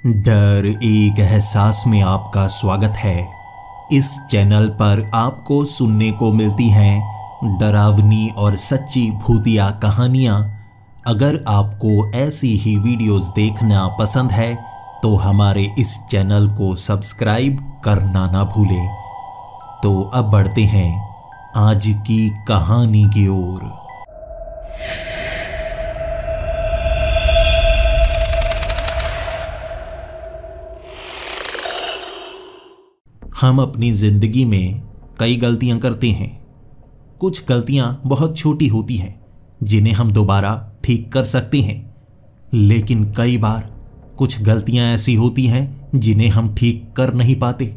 डर एक एहसास में आपका स्वागत है। इस चैनल पर आपको सुनने को मिलती हैं डरावनी और सच्ची भूतिया कहानियाँ। अगर आपको ऐसी ही वीडियोस देखना पसंद है तो हमारे इस चैनल को सब्सक्राइब करना ना भूलें। तो अब बढ़ते हैं आज की कहानी की ओर। हम अपनी ज़िंदगी में कई गलतियां करते हैं। कुछ गलतियां बहुत छोटी होती हैं जिन्हें हम दोबारा ठीक कर सकते हैं, लेकिन कई बार कुछ गलतियां ऐसी होती हैं जिन्हें हम ठीक कर नहीं पाते।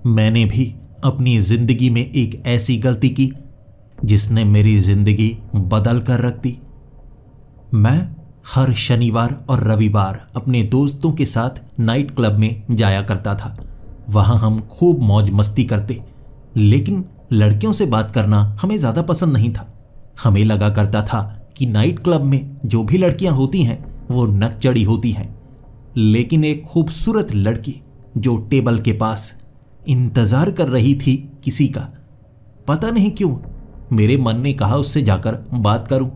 मैंने भी अपनी ज़िंदगी में एक ऐसी गलती की जिसने मेरी ज़िंदगी बदल कर रख दी। मैं हर शनिवार और रविवार अपने दोस्तों के साथ नाइट क्लब में जाया करता था। वहाँ हम खूब मौज मस्ती करते, लेकिन लड़कियों से बात करना हमें ज़्यादा पसंद नहीं था। हमें लगा करता था कि नाइट क्लब में जो भी लड़कियाँ होती हैं वो नक चढ़ी होती हैं। लेकिन एक खूबसूरत लड़की जो टेबल के पास इंतज़ार कर रही थी किसी का, पता नहीं क्यों मेरे मन ने कहा उससे जाकर बात करूं।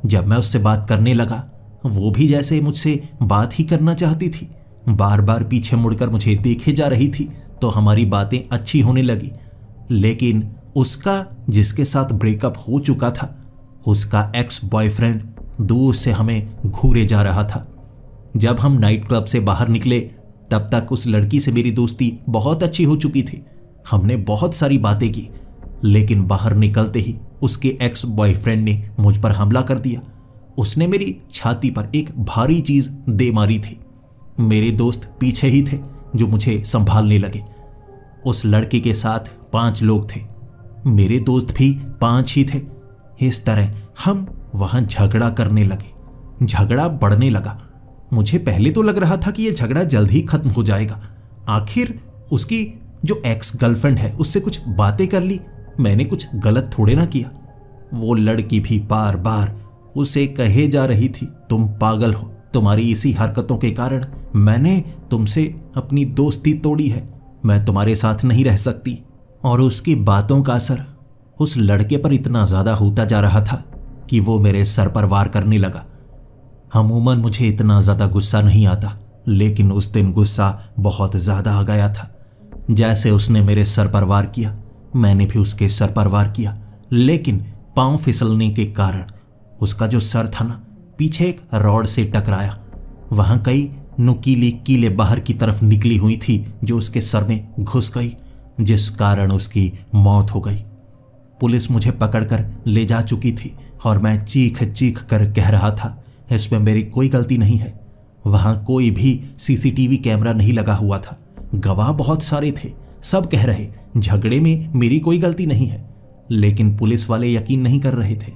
जब मैं उससे बात करने लगा, वो भी जैसे मुझसे बात ही करना चाहती थी। बार बार पीछे मुड़कर मुझे देखे जा रही थी तो हमारी बातें अच्छी होने लगी। लेकिन उसका जिसके साथ ब्रेकअप हो चुका था, उसका एक्स बॉयफ्रेंड दूर से हमें घूरे जा रहा था। जब हम नाइट क्लब से बाहर निकले तब तक उस लड़की से मेरी दोस्ती बहुत अच्छी हो चुकी थी। हमने बहुत सारी बातें की, लेकिन बाहर निकलते ही उसके एक्स बॉयफ्रेंड ने मुझ पर हमला कर दिया। उसने मेरी छाती पर एक भारी चीज़ दे मारी थी। मेरे दोस्त पीछे ही थे जो मुझे संभालने लगे। उस लड़के के साथ 5 लोग थे, मेरे दोस्त भी 5 ही थे। इस तरह हम वहाँ झगड़ा करने लगे। झगड़ा बढ़ने लगा। मुझे पहले तो लग रहा था कि यह झगड़ा जल्द ही खत्म हो जाएगा। आखिर उसकी जो एक्स गर्लफ्रेंड है उससे कुछ बातें कर ली। मैंने कुछ गलत थोड़े ना किया। वो लड़की भी बार बार उसे कहे जा रही थी, तुम पागल हो, तुम्हारी इसी हरकतों के कारण मैंने तुमसे अपनी दोस्ती तोड़ी है, मैं तुम्हारे साथ नहीं रह सकती। और उसकी बातों का असर उस लड़के पर इतना ज़्यादा होता जा रहा था कि वो मेरे सर पर वार करने लगा। अमूमन मुझे इतना ज़्यादा गुस्सा नहीं आता, लेकिन उस दिन गुस्सा बहुत ज़्यादा आ गया था। जैसे उसने मेरे सर पर वार किया, मैंने भी उसके सर पर वार किया, लेकिन पाँव फिसलने के कारण उसका जो सर था ना, पीछे एक रॉड से टकराया। वहाँ कई नुकीली कीलें बाहर की तरफ निकली हुई थी जो उसके सर में घुस गई, जिस कारण उसकी मौत हो गई। पुलिस मुझे पकड़कर ले जा चुकी थी और मैं चीख चीख कर कह रहा था, इसमें मेरी कोई गलती नहीं है। वहाँ कोई भी सीसीटीवी कैमरा नहीं लगा हुआ था। गवाह बहुत सारे थे, सब कह रहे झगड़े में मेरी कोई गलती नहीं है। लेकिन पुलिस वाले यकीन नहीं कर रहे थे।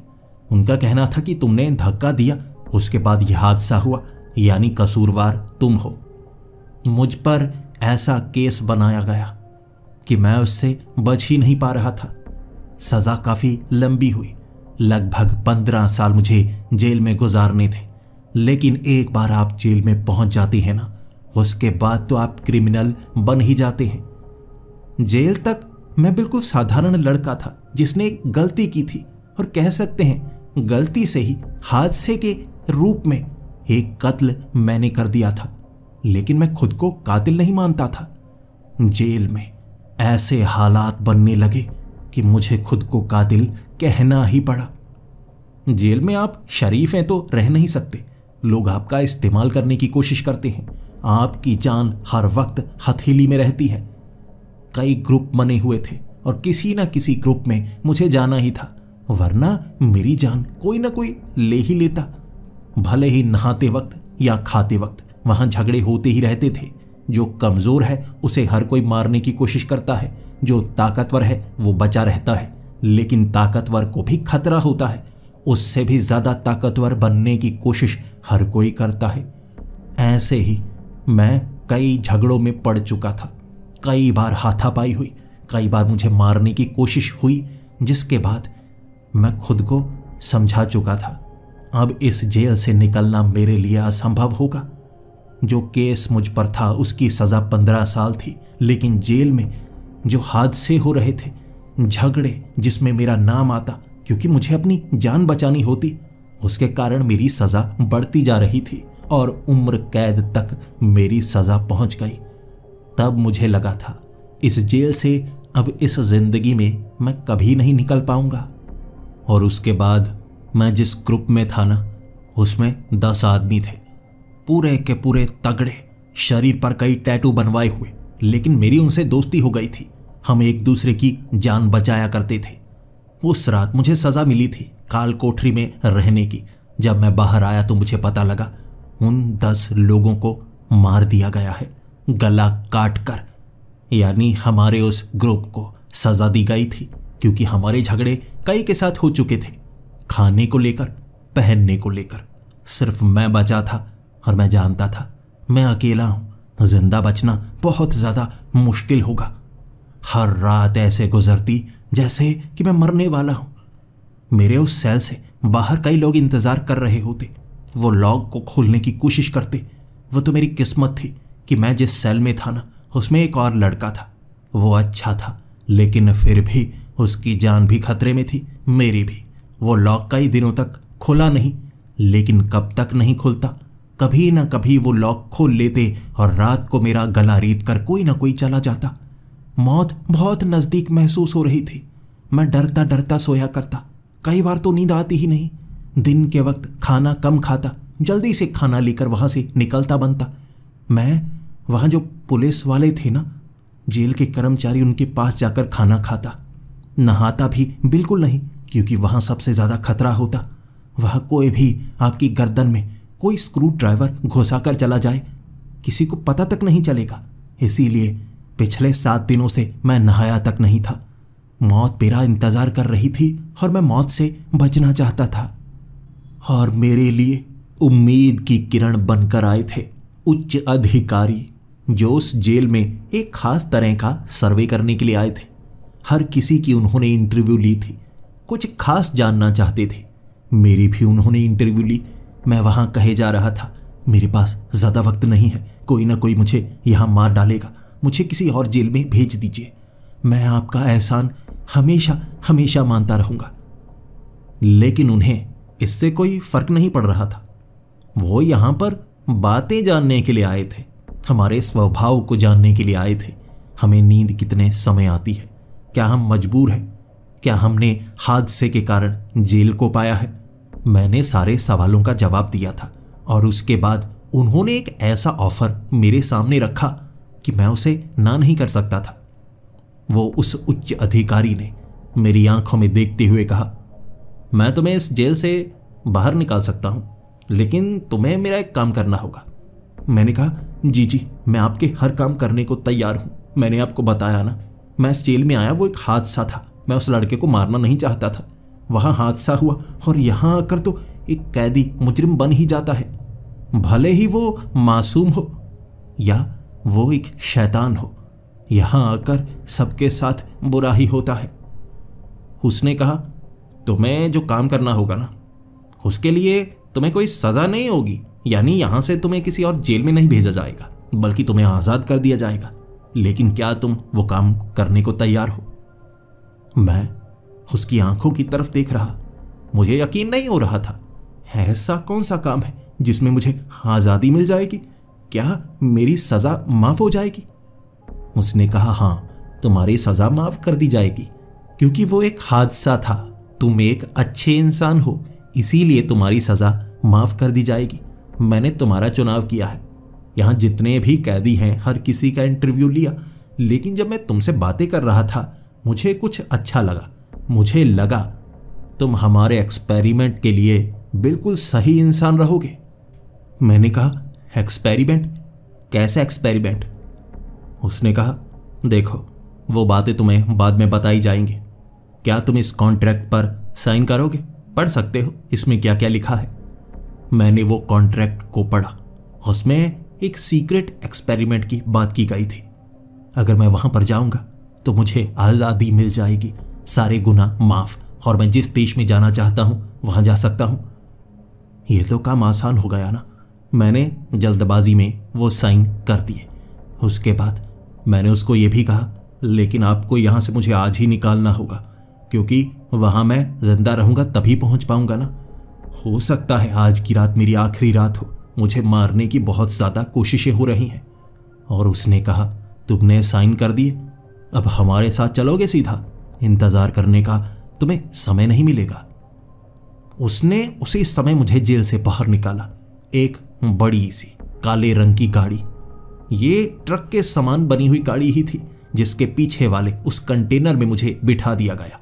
उनका कहना था कि तुमने धक्का दिया, उसके बाद यह हादसा हुआ, यानी कसूरवार तुम हो। मुझ पर ऐसा केस बनाया गया कि मैं उससे बच ही नहीं पा रहा था। सज़ा काफ़ी लंबी हुई, लगभग 15 साल मुझे जेल में गुजारने थे। लेकिन एक बार आप जेल में पहुंच जाते हैं ना, उसके बाद तो आप क्रिमिनल बन ही जाते हैं। जेल तक मैं बिल्कुल साधारण लड़का था जिसने एक गलती की थी, और कह सकते हैं गलती से ही हादसे के रूप में एक कत्ल मैंने कर दिया था। लेकिन मैं खुद को कातिल नहीं मानता था। जेल में ऐसे हालात बनने लगे कि मुझे खुद को कातिल कहना ही पड़ा। जेल में आप शरीफ हैं तो रह नहीं सकते। लोग आपका इस्तेमाल करने की कोशिश करते हैं। आपकी जान हर वक्त हथेली में रहती है। कई ग्रुप बने हुए थे और किसी न किसी ग्रुप में मुझे जाना ही था, वरना मेरी जान कोई ना कोई ले ही लेता। भले ही नहाते वक्त या खाते वक्त वहाँ झगड़े होते ही रहते थे। जो कमज़ोर है उसे हर कोई मारने की कोशिश करता है, जो ताकतवर है वो बचा रहता है। लेकिन ताकतवर को भी खतरा होता है, उससे भी ज़्यादा ताकतवर बनने की कोशिश हर कोई करता है। ऐसे ही मैं कई झगड़ों में पड़ चुका था। कई बार हाथापाई हुई, कई बार मुझे मारने की कोशिश हुई, जिसके बाद मैं खुद को समझा चुका था अब इस जेल से निकलना मेरे लिए असंभव होगा। जो केस मुझ पर था उसकी सज़ा 15 साल थी, लेकिन जेल में जो हादसे हो रहे थे, झगड़े जिसमें मेरा नाम आता क्योंकि मुझे अपनी जान बचानी होती, उसके कारण मेरी सज़ा बढ़ती जा रही थी और उम्र कैद तक मेरी सज़ा पहुंच गई। तब मुझे लगा था इस जेल से अब इस जिंदगी में मैं कभी नहीं निकल पाऊंगा। और उसके बाद मैं जिस ग्रुप में था ना, उसमें 10 आदमी थे, पूरे के पूरे तगड़े, शरीर पर कई टैटू बनवाए हुए, लेकिन मेरी उनसे दोस्ती हो गई थी। हम एक दूसरे की जान बचाया करते थे। उस रात मुझे सज़ा मिली थी काल कोठरी में रहने की। जब मैं बाहर आया तो मुझे पता लगा उन 10 लोगों को मार दिया गया है, गला काट कर। यानी हमारे उस ग्रुप को सज़ा दी गई थी क्योंकि हमारे झगड़े कई के साथ हो चुके थे, खाने को लेकर, पहनने को लेकर। सिर्फ मैं बचा था और मैं जानता था मैं अकेला हूं, जिंदा बचना बहुत ज़्यादा मुश्किल होगा। हर रात ऐसे गुजरती जैसे कि मैं मरने वाला हूं। मेरे उस सेल से बाहर कई लोग इंतज़ार कर रहे होते, वो लॉक को खोलने की कोशिश करते। वो तो मेरी किस्मत थी कि मैं जिस सेल में था ना, उसमें एक और लड़का था। वो अच्छा था, लेकिन फिर भी उसकी जान भी खतरे में थी, मेरी भी। वो लॉक कई दिनों तक खुला नहीं, लेकिन कब तक नहीं खुलता, कभी ना कभी वो लॉक खोल लेते और रात को मेरा गला रीत कर कोई ना कोई चला जाता। मौत बहुत नज़दीक महसूस हो रही थी। मैं डरता डरता सोया करता, कई बार तो नींद आती ही नहीं। दिन के वक्त खाना कम खाता, जल्दी से खाना लेकर वहाँ से निकलता बनता। मैं वहाँ जो पुलिस वाले थे ना, जेल के कर्मचारी, उनके पास जाकर खाना खाता। नहाता भी बिल्कुल नहीं, क्योंकि वहाँ सबसे ज़्यादा खतरा होता। वहाँ कोई भी आपकी गर्दन में कोई स्क्रू ड्राइवर घुसा कर चला जाए, किसी को पता तक नहीं चलेगा। इसीलिए पिछले 7 दिनों से मैं नहाया तक नहीं था। मौत मेरा इंतज़ार कर रही थी और मैं मौत से बचना चाहता था। और मेरे लिए उम्मीद की किरण बनकर आए थे उच्च अधिकारी, जो उस जेल में एक खास तरह का सर्वे करने के लिए आए थे। हर किसी की उन्होंने इंटरव्यू ली थी, कुछ खास जानना चाहते थे। मेरी भी उन्होंने इंटरव्यू ली। मैं वहाँ कहे जा रहा था, मेरे पास ज़्यादा वक्त नहीं है, कोई ना कोई मुझे यहाँ मार डालेगा, मुझे किसी और जेल में भेज दीजिए, मैं आपका एहसान हमेशा हमेशा मानता रहूँगा। लेकिन उन्हें इससे कोई फ़र्क नहीं पड़ रहा था। वो यहाँ पर बातें जानने के लिए आए थे, हमारे स्वभाव को जानने के लिए आए थे। हमें नींद कितने समय आती है, क्या हम मजबूर हैं, क्या हमने हादसे के कारण जेल को पाया है। मैंने सारे सवालों का जवाब दिया था और उसके बाद उन्होंने एक ऐसा ऑफर मेरे सामने रखा कि मैं उसे ना नहीं कर सकता था। वो उस उच्च अधिकारी ने मेरी आंखों में देखते हुए कहा, मैं तुम्हें इस जेल से बाहर निकाल सकता हूं, लेकिन तुम्हें मेरा एक काम करना होगा। मैंने कहा, जी, मैं आपके हर काम करने को तैयार हूं। मैंने आपको बताया ना, मैं इस जेल में आया वो एक हादसा था। मैं उस लड़के को मारना नहीं चाहता था। वहाँ हादसा हुआ और यहाँ आकर तो एक कैदी मुजरिम बन ही जाता है, भले ही वो मासूम हो या वो एक शैतान हो। यहाँ आकर सबके साथ बुरा ही होता है। उसने कहा, तुम्हें जो काम करना होगा ना, उसके लिए तुम्हें कोई सज़ा नहीं होगी, यानी यहाँ से तुम्हें किसी और जेल में नहीं भेजा जाएगा, बल्कि तुम्हें आज़ाद कर दिया जाएगा। लेकिन क्या तुम वो काम करने को तैयार हो? मैं उसकी आंखों की तरफ देख रहा, मुझे यकीन नहीं हो रहा था। ऐसा कौन सा काम है जिसमें मुझे आज़ादी मिल जाएगी? क्या मेरी सज़ा माफ़ हो जाएगी? उसने कहा, हाँ, तुम्हारी सज़ा माफ़ कर दी जाएगी, क्योंकि वो एक हादसा था। तुम एक अच्छे इंसान हो, इसीलिए तुम्हारी सज़ा माफ़ कर दी जाएगी। मैंने तुम्हारा चुनाव किया है। यहाँ जितने भी कैदी हैं, हर किसी का इंटरव्यू लिया, लेकिन जब मैं तुमसे बातें कर रहा था, मुझे कुछ अच्छा लगा। मुझे लगा तुम हमारे एक्सपेरिमेंट के लिए बिल्कुल सही इंसान रहोगे। मैंने कहा, एक्सपेरिमेंट? कैसे एक्सपेरिमेंट? उसने कहा, देखो, वो बातें तुम्हें बाद में बताई जाएंगी। क्या तुम इस कॉन्ट्रैक्ट पर साइन करोगे? पढ़ सकते हो इसमें क्या क्या लिखा है। मैंने वो कॉन्ट्रैक्ट को पढ़ा। उसमें एक सीक्रेट एक्सपेरिमेंट की बात की गई थी। अगर मैं वहाँ पर जाऊँगा तो मुझे आज़ादी मिल जाएगी, सारे गुनाह माफ़, और मैं जिस देश में जाना चाहता हूँ वहाँ जा सकता हूँ। ये तो काम आसान हो गया ना। मैंने जल्दबाजी में वो साइन कर दिए। उसके बाद मैंने उसको ये भी कहा, लेकिन आपको यहाँ से मुझे आज ही निकालना होगा, क्योंकि वहाँ मैं जिंदा रहूँगा तभी पहुँच पाऊँगा ना। हो सकता है आज की रात मेरी आखिरी रात हो। मुझे मारने की बहुत ज़्यादा कोशिशें हो रही हैं। और उसने कहा, तुमने साइन कर दिए, अब हमारे साथ चलोगे सीधा? इंतज़ार करने का तुम्हें समय नहीं मिलेगा। उसने उसी समय मुझे जेल से बाहर निकाला। एक बड़ी सी काले रंग की गाड़ी, ये ट्रक के समान बनी हुई गाड़ी ही थी, जिसके पीछे वाले उस कंटेनर में मुझे बिठा दिया गया।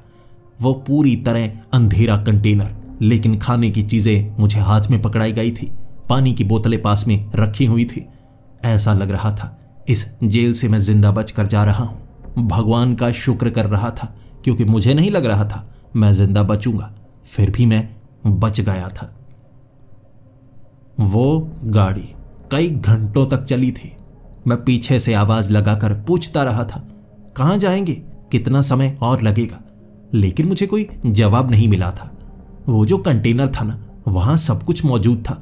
वो पूरी तरह अंधेरा कंटेनर, लेकिन खाने की चीजें मुझे हाथ में पकड़ाई गई थी। पानी की बोतलें पास में रखी हुई थी। ऐसा लग रहा था इस जेल से मैं जिंदा बचकर जा रहा हूं। भगवान का शुक्र कर रहा था, क्योंकि मुझे नहीं लग रहा था मैं जिंदा बचूंगा। फिर भी मैं बच गया था। वो गाड़ी कई घंटों तक चली थी। मैं पीछे से आवाज लगाकर पूछता रहा था, कहां जाएंगे, कितना समय और लगेगा, लेकिन मुझे कोई जवाब नहीं मिला था। वो जो कंटेनर था ना, वहां सब कुछ मौजूद था,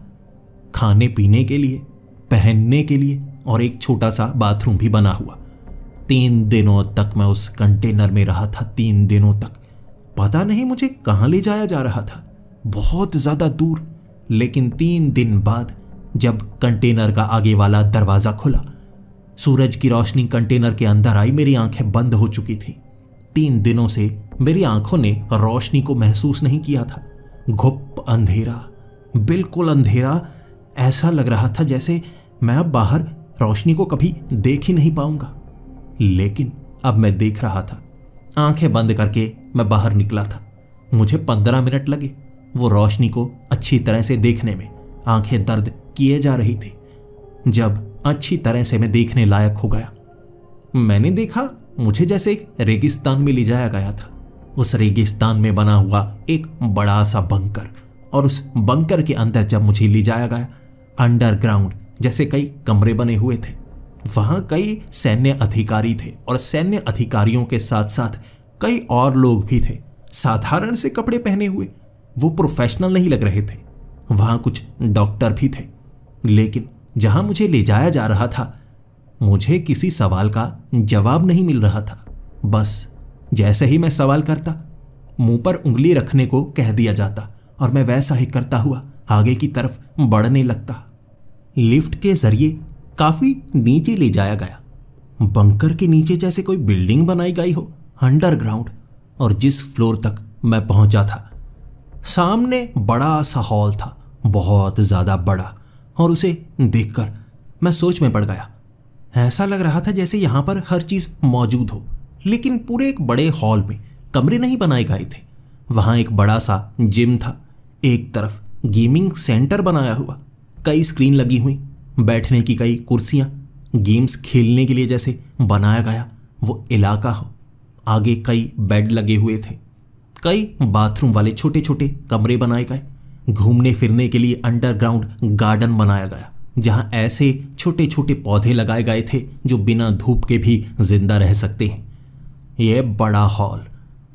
खाने पीने के लिए, पहनने के लिए, और एक छोटा सा बाथरूम भी बना हुआ। 3 दिनों तक मैं उस कंटेनर में रहा था। 3 दिनों तक पता नहीं मुझे कहां ले जाया जा रहा था, बहुत ज्यादा दूर। लेकिन 3 दिन बाद जब कंटेनर का आगे वाला दरवाजा खुला, सूरज की रोशनी कंटेनर के अंदर आई। मेरी आंखें बंद हो चुकी थी। 3 दिनों से मेरी आंखों ने रोशनी को महसूस नहीं किया था। घुप अंधेरा, बिल्कुल अंधेरा। ऐसा लग रहा था जैसे मैं अब बाहर रोशनी को कभी देख ही नहीं पाऊंगा। लेकिन अब मैं देख रहा था। आंखें बंद करके मैं बाहर निकला था। मुझे 15 मिनट लगे वो रोशनी को अच्छी तरह से देखने में। आंखें दर्द किए जा रही थी। जब अच्छी तरह से मैं देखने लायक हो गया, मैंने देखा मुझे जैसे एक रेगिस्तान में ले जाया गया था। उस रेगिस्तान में बना हुआ एक बड़ा सा बंकर, और उस बंकर के अंदर जब मुझे ले जाया गया, अंडरग्राउंड जैसे कई कमरे बने हुए थे। वहां कई सैन्य अधिकारी थे, और सैन्य अधिकारियों के साथ साथ कई और लोग भी थे, साधारण से कपड़े पहने हुए। वो प्रोफेशनल नहीं लग रहे थे। वहां कुछ डॉक्टर भी थे। लेकिन जहां मुझे ले जाया जा रहा था, मुझे किसी सवाल का जवाब नहीं मिल रहा था। बस जैसे ही मैं सवाल करता, मुंह पर उंगली रखने को कह दिया जाता, और मैं वैसा ही करता हुआ आगे की तरफ बढ़ने लगता। लिफ्ट के जरिए काफी नीचे ले जाया गया। बंकर के नीचे जैसे कोई बिल्डिंग बनाई गई हो, अंडरग्राउंड। और जिस फ्लोर तक मैं पहुंचा था, सामने बड़ा सा हॉल था, बहुत ज्यादा बड़ा। और उसे देखकर मैं सोच में पड़ गया। ऐसा लग रहा था जैसे यहां पर हर चीज मौजूद हो, लेकिन पूरे एक बड़े हॉल में कमरे नहीं बनाए गए थे। वहां एक बड़ा सा जिम था, एक तरफ गेमिंग सेंटर बनाया हुआ, कई स्क्रीन लगी हुई, बैठने की कई कुर्सियां, गेम्स खेलने के लिए जैसे बनाया गया वो इलाका हो। आगे कई बेड लगे हुए थे, कई बाथरूम वाले छोटे छोटे कमरे बनाए गए। घूमने फिरने के लिए अंडरग्राउंड गार्डन बनाया गया, जहां ऐसे छोटे छोटे पौधे लगाए गए थे जो बिना धूप के भी जिंदा रह सकते हैं। यह बड़ा हॉल,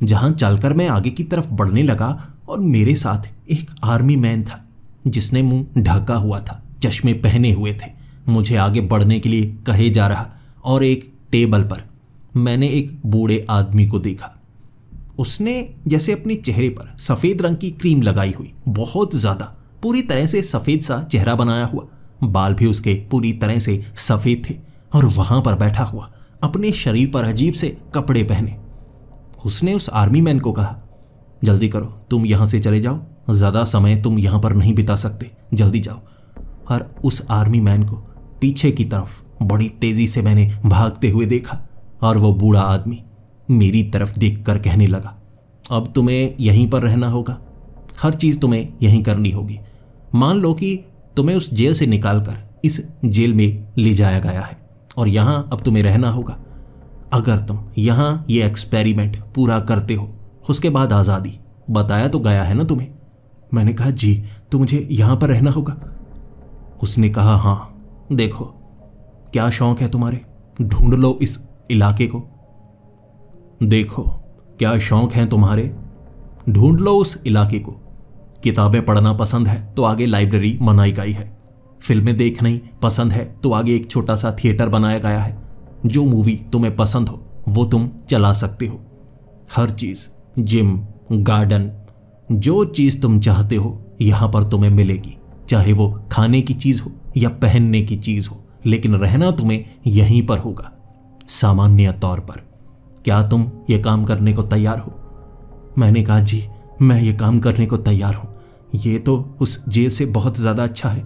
जहां चलकर मैं आगे की तरफ बढ़ने लगा, और मेरे साथ एक आर्मी मैन था, जिसने मुंह ढका हुआ था, चश्मे पहने हुए थे। मुझे आगे बढ़ने के लिए कहे जा रहा, और एक टेबल पर मैंने एक बूढ़े आदमी को देखा। उसने जैसे अपने चेहरे पर सफेद रंग की क्रीम लगाई हुई, बहुत ज्यादा, पूरी तरह से सफेद सा चेहरा बनाया हुआ, बाल भी उसके पूरी तरह से सफेद थे, और वहां पर बैठा हुआ, अपने शरीर पर अजीब से कपड़े पहने। उसने उस आर्मी मैन को कहा, जल्दी करो, तुम यहां से चले जाओ, ज्यादा समय तुम यहां पर नहीं बिता सकते, जल्दी जाओ। और उस आर्मी मैन को पीछे की तरफ बड़ी तेजी से मैंने भागते हुए देखा, और वो बूढ़ा आदमी मेरी तरफ देखकर कहने लगा, अब तुम्हें यहीं पर रहना होगा, हर चीज तुम्हें यहीं करनी होगी। मान लो कि तुम्हें उस जेल से निकालकर इस जेल में ले जाया गया है, और यहां अब तुम्हें रहना होगा। अगर तुम यहां ये एक्सपेरिमेंट पूरा करते हो, उसके बाद आज़ादी। बताया तो गया है ना तुम्हें। मैंने कहा, जी, तो मुझे यहां पर रहना होगा। उसने कहा, हाँ, देखो क्या शौक है तुम्हारे, ढूंढ लो इस इलाके को। देखो क्या शौक है तुम्हारे, ढूंढ लो उस इलाके को। किताबें पढ़ना पसंद है तो आगे लाइब्रेरी बनाई गई है, फिल्में देखना ही पसंद है तो आगे एक छोटा सा थिएटर बनाया गया है। जो मूवी तुम्हें पसंद हो वो तुम चला सकते हो। हर चीज, जिम, गार्डन, जो चीज तुम चाहते हो यहां पर तुम्हें मिलेगी, चाहे वो खाने की चीज हो या पहनने की चीज हो, लेकिन रहना तुम्हें यहीं पर होगा सामान्य तौर पर। क्या तुम ये काम करने को तैयार हो? मैंने कहा, जी मैं ये काम करने को तैयार हूं, ये तो उस जेल से बहुत ज्यादा अच्छा है।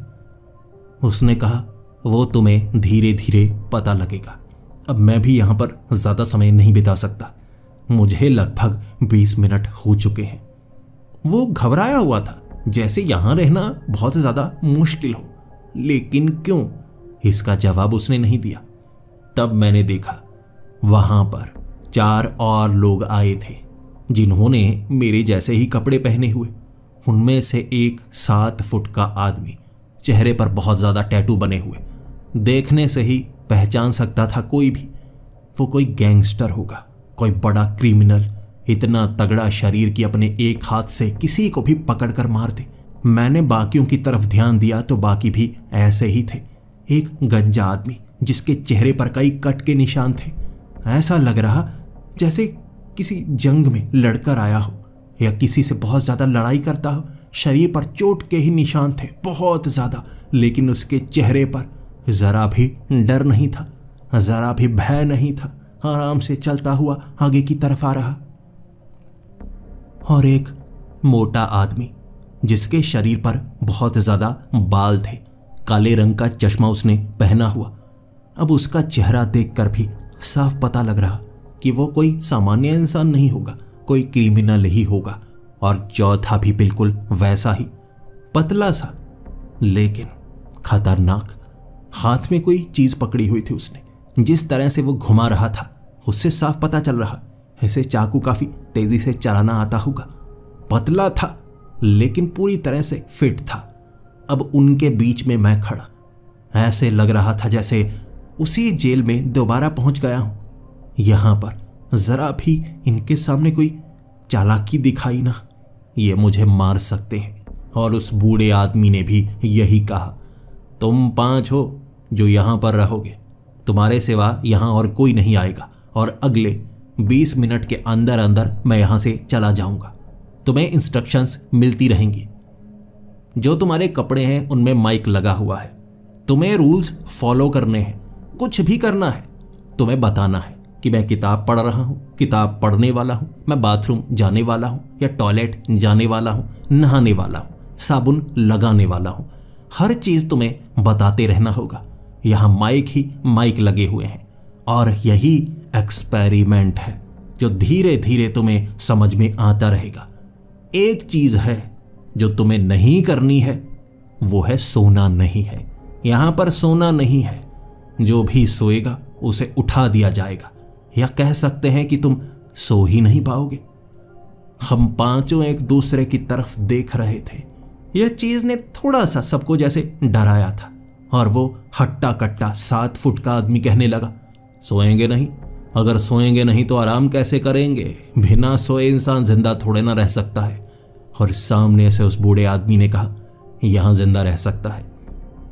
उसने कहा, वो तुम्हें धीरे धीरे पता लगेगा। अब मैं भी यहां पर ज्यादा समय नहीं बिता सकता, मुझे लगभग 20 मिनट हो चुके हैं। वो घबराया हुआ था, जैसे यहां रहना बहुत ज्यादा मुश्किल हो। लेकिन क्यों, इसका जवाब उसने नहीं दिया। तब मैंने देखा वहां पर 4 और लोग आए थे जिन्होंने मेरे जैसे ही कपड़े पहने हुए। उनमें से एक 7 फुट का आदमी, चेहरे पर बहुत ज्यादा टैटू बने हुए, देखने से ही पहचान सकता था कोई भी वो कोई गैंगस्टर होगा, कोई बड़ा क्रिमिनल। इतना तगड़ा शरीर कि अपने एक हाथ से किसी को भी पकड़कर मार दे। मैंने बाकियों की तरफ ध्यान दिया तो बाकी भी ऐसे ही थे। एक गंजा आदमी जिसके चेहरे पर कई कट के निशान थे, ऐसा लग रहा जैसे किसी जंग में लड़कर आया हो या किसी से बहुत ज्यादा लड़ाई करता हो। शरीर पर चोट के ही निशान थे बहुत ज्यादा, लेकिन उसके चेहरे पर जरा भी डर नहीं था, जरा भी भय नहीं था। आराम से चलता हुआ आगे की तरफ आ रहा। और एक मोटा आदमी जिसके शरीर पर बहुत ज्यादा बाल थे, काले रंग का चश्मा उसने पहना हुआ। अब उसका चेहरा देखकर भी साफ पता लग रहा कि वो कोई सामान्य इंसान नहीं होगा, कोई क्रिमिनल ही होगा। और चौथा भी बिल्कुल वैसा ही, पतला सा लेकिन खतरनाक। हाथ में कोई चीज पकड़ी हुई थी उसने। जिस तरह से वो घुमा रहा था उससे साफ पता चल रहा ऐसे चाकू काफी तेजी से चलाना आता होगा। पतला था लेकिन पूरी तरह से फिट था। अब उनके बीच में मैं खड़ा, ऐसे लग रहा था जैसे उसी जेल में दोबारा पहुंच गया हूं। यहां पर जरा भी इनके सामने कोई चालाकी दिखाई ना, ये मुझे मार सकते हैं। और उस बूढ़े आदमी ने भी यही कहा, तुम 5 हो जो यहां पर रहोगे, तुम्हारे सिवा यहां और कोई नहीं आएगा, और अगले 20 मिनट के अंदर अंदर मैं यहां से चला जाऊंगा। तुम्हें इंस्ट्रक्शंस मिलती रहेंगी। जो तुम्हारे कपड़े हैं उनमें माइक लगा हुआ है, तुम्हें रूल्स फॉलो करने हैं। कुछ भी करना है तुम्हें बताना है कि मैं किताब पढ़ रहा हूं, किताब पढ़ने वाला हूं, मैं बाथरूम जाने वाला हूं या टॉयलेट जाने वाला हूं, नहाने वाला हूं, साबुन लगाने वाला हूं। हर चीज तुम्हें बताते रहना होगा। यहां माइक ही माइक लगे हुए हैं और यही एक्सपेरिमेंट है जो धीरे धीरे तुम्हें समझ में आता रहेगा। एक चीज है जो तुम्हें नहीं करनी है, वो है सोना नहीं है। यहां पर सोना नहीं है। जो भी सोएगा उसे उठा दिया जाएगा, या कह सकते हैं कि तुम सो ही नहीं पाओगे। हम 5 एक दूसरे की तरफ देख रहे थे। यह चीज ने थोड़ा सा सबको जैसे डराया था, और वो हट्टा कट्टा 7 फुट का आदमी कहने लगा, सोएंगे नहीं? अगर सोएंगे नहीं तो आराम कैसे करेंगे? बिना सोए इंसान जिंदा थोड़े ना रह सकता है। और सामने से उस बूढ़े आदमी ने कहा, यहां जिंदा रह सकता है,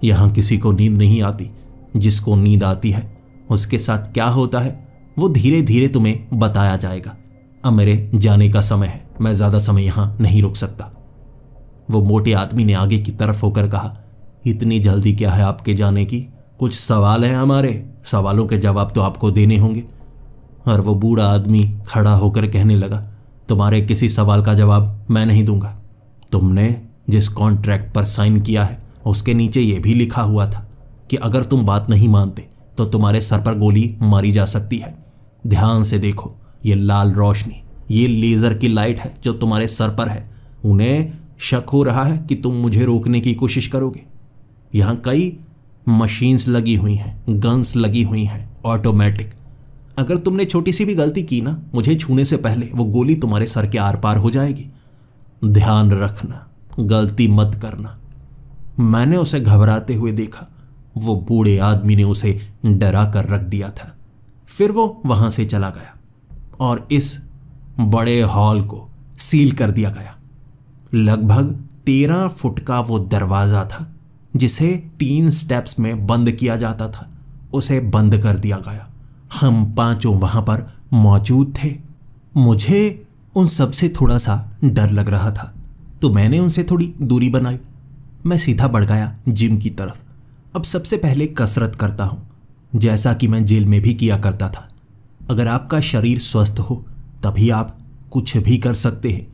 यहां किसी को नींद नहीं आती। जिसको नींद आती है उसके साथ क्या होता है वो धीरे धीरे तुम्हें बताया जाएगा। अब मेरे जाने का समय है, मैं ज्यादा समय यहां नहीं रुक सकता। वो मोटे आदमी ने आगे की तरफ होकर कहा, इतनी जल्दी क्या है आपके जाने की? कुछ सवाल हैं हमारे, सवालों के जवाब तो आपको देने होंगे। और वो बूढ़ा आदमी खड़ा होकर कहने लगा, तुम्हारे किसी सवाल का जवाब मैं नहीं दूंगा। तुमने जिस कॉन्ट्रैक्ट पर साइन किया है उसके नीचे यह भी लिखा हुआ था कि अगर तुम बात नहीं मानते तो तुम्हारे सर पर गोली मारी जा सकती है। ध्यान से देखो, ये लाल रोशनी, ये लेजर की लाइट है जो तुम्हारे सर पर है। उन्हें शक हो रहा है कि तुम मुझे रोकने की कोशिश करोगे। यहां कई मशीन्स लगी हुई हैं, गन्स लगी हुई हैं, ऑटोमेटिक। अगर तुमने छोटी सी भी गलती की ना, मुझे छूने से पहले वो गोली तुम्हारे सर के आर पार हो जाएगी। ध्यान रखना, गलती मत करना। मैंने उसे घबराते हुए देखा। वो बूढ़े आदमी ने उसे डरा कर रख दिया था। फिर वो वहां से चला गया और इस बड़े हॉल को सील कर दिया गया। लगभग 13 फुट का वो दरवाजा था जिसे 3 स्टेप्स में बंद किया जाता था उसे बंद कर दिया गया। हम 5 वहां पर मौजूद थे। मुझे उन सब से थोड़ा सा डर लग रहा था, तो मैंने उनसे थोड़ी दूरी बनाई। मैं सीधा बढ़ गया जिम की तरफ। अब सबसे पहले कसरत करता हूँ, जैसा कि मैं जेल में भी किया करता था। अगर आपका शरीर स्वस्थ हो तभी आप कुछ भी कर सकते हैं।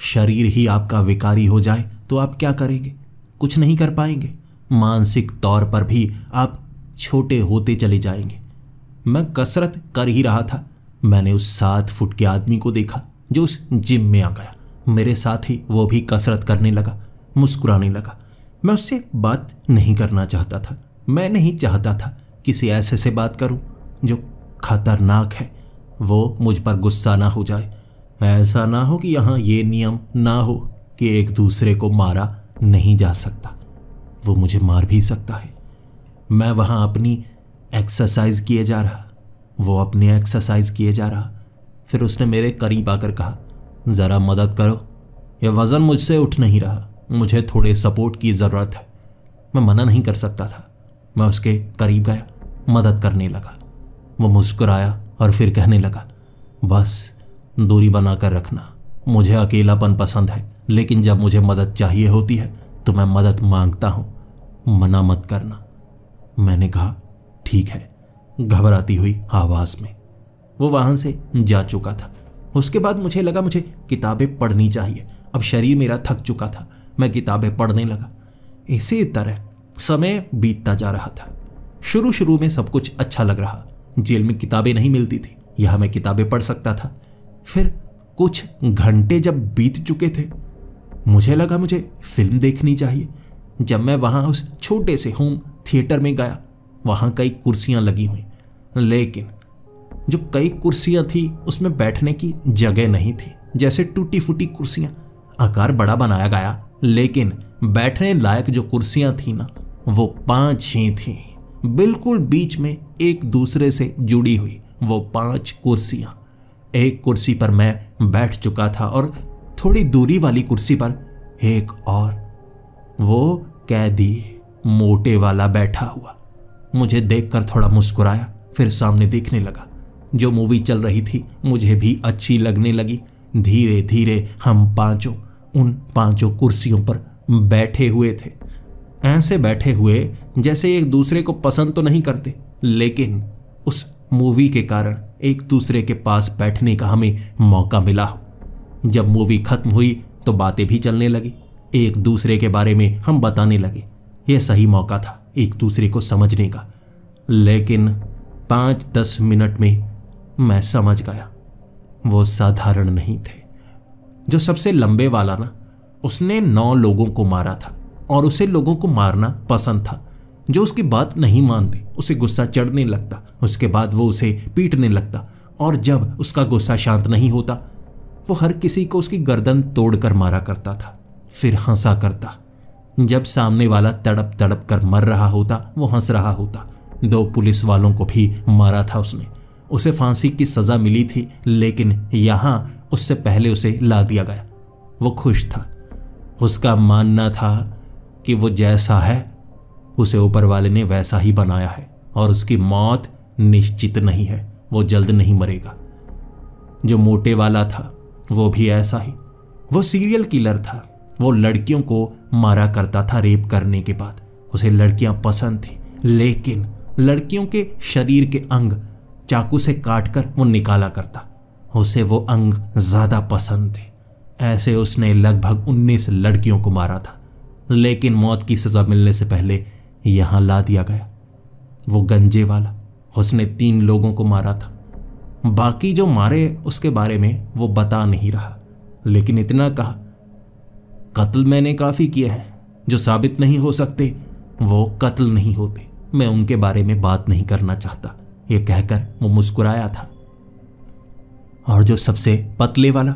शरीर ही आपका विकारी हो जाए तो आप क्या करेंगे? कुछ नहीं कर पाएंगे। मानसिक तौर पर भी आप छोटे होते चले जाएंगे। मैं कसरत कर ही रहा था, मैंने उस 7 फुट के आदमी को देखा जो उस जिम में आ गया। मेरे साथ ही वो भी कसरत करने लगा, मुस्कुराने लगा। मैं उससे बात नहीं करना चाहता था। मैं नहीं चाहता था किसी ऐसे से बात करूं जो खतरनाक है। वो मुझ पर गुस्सा ना हो जाए। ऐसा ना हो कि यहाँ ये नियम ना हो कि एक दूसरे को मारा नहीं जा सकता। वो मुझे मार भी सकता है। मैं वहाँ अपनी एक्सरसाइज किए जा रहा, वो अपनी एक्सरसाइज किए जा रहा। फिर उसने मेरे करीब आकर कहा, ज़रा मदद करो, ये वज़न मुझसे उठ नहीं रहा, मुझे थोड़े सपोर्ट की ज़रूरत है। मैं मना नहीं कर सकता था। मैं उसके करीब गया, मदद करने लगा। वो मुस्कुराया और फिर कहने लगा, बस दूरी बनाकर रखना। मुझे अकेलापन पसंद है, लेकिन जब मुझे मदद चाहिए होती है तो मैं मदद मांगता हूँ, मना मत करना। मैंने कहा, ठीक है, घबराती हुई आवाज़ में। वो वहाँ से जा चुका था। उसके बाद मुझे लगा मुझे किताबें पढ़नी चाहिए। अब शरीर मेरा थक चुका था, मैं किताबें पढ़ने लगा। इसी तरह समय बीतता जा रहा था। शुरू शुरू में सब कुछ अच्छा लग रहा। जेल में किताबें नहीं मिलती थी, यहाँ मैं किताबें पढ़ सकता था। फिर कुछ घंटे जब बीत चुके थे, मुझे लगा मुझे फिल्म देखनी चाहिए। जब मैं वहाँ उस छोटे से होम थिएटर में गया, वहाँ कई कुर्सियाँ लगी हुई, लेकिन जो कई कुर्सियाँ थी उसमें बैठने की जगह नहीं थी। जैसे टूटी फूटी कुर्सियाँ, आकार बड़ा बनाया गया, लेकिन बैठने लायक जो कुर्सियाँ थी ना, वो 5 ही थी, बिल्कुल बीच में एक दूसरे से जुड़ी हुई। वो 5 कुर्सियाँ। एक कुर्सी पर मैं बैठ चुका था और थोड़ी दूरी वाली कुर्सी पर एक और, वो कैदी मोटे वाला बैठा हुआ। मुझे देखकर थोड़ा मुस्कुराया, फिर सामने देखने लगा। जो मूवी चल रही थी मुझे भी अच्छी लगने लगी। धीरे धीरे हम 5 उन 5 कुर्सियों पर बैठे हुए थे। ऐसे बैठे हुए जैसे एक दूसरे को पसंद तो नहीं करते, लेकिन उस मूवी के कारण एक दूसरे के पास बैठने का हमें मौका मिला हो। जब मूवी खत्म हुई तो बातें भी चलने लगी, एक दूसरे के बारे में हम बताने लगे। यह सही मौका था एक दूसरे को समझने का। लेकिन 5-10 मिनट में मैं समझ गया वो साधारण नहीं थे। जो सबसे लंबे वाला ना, उसने 9 लोगों को मारा था और उसे लोगों को मारना पसंद था। जो उसकी बात नहीं मानते उसे गुस्सा चढ़ने लगता, उसके बाद वो उसे पीटने लगता, और जब उसका गुस्सा शांत नहीं होता वो हर किसी को उसकी गर्दन तोड़कर मारा करता था, फिर हंसा करता। जब सामने वाला तड़प तड़प कर मर रहा होता वो हंस रहा होता। 2 पुलिस वालों को भी मारा था उसने। उसे फांसी की सज़ा मिली थी, लेकिन यहाँ उससे पहले उसे ला दिया गया। वो खुश था। उसका मानना था कि वो जैसा है उसे ऊपर वाले ने वैसा ही बनाया है और उसकी मौत निश्चित नहीं है, वो जल्द नहीं मरेगा। जो मोटे वाला था वो भी ऐसा ही। वो सीरियल किलर था। वो लड़कियों को मारा करता था रेप करने के बाद। उसे लड़कियां पसंद थी, लेकिन लड़कियों के शरीर के अंग चाकू से काटकर वो निकाला करता। उसे वो अंग ज़्यादा पसंद थे। ऐसे उसने लगभग 19 लड़कियों को मारा था, लेकिन मौत की सज़ा मिलने से पहले यहाँ ला दिया गया। वो गंजे वाला, उसने 3 लोगों को मारा था। बाकी जो मारे उसके बारे में वो बता नहीं रहा, लेकिन इतना कहा, कत्ल मैंने काफ़ी किए हैं, जो साबित नहीं हो सकते वो कत्ल नहीं होते। मैं उनके बारे में बात नहीं करना चाहता। ये कहकर वो मुस्कुराया था। और जो सबसे पतले वाला,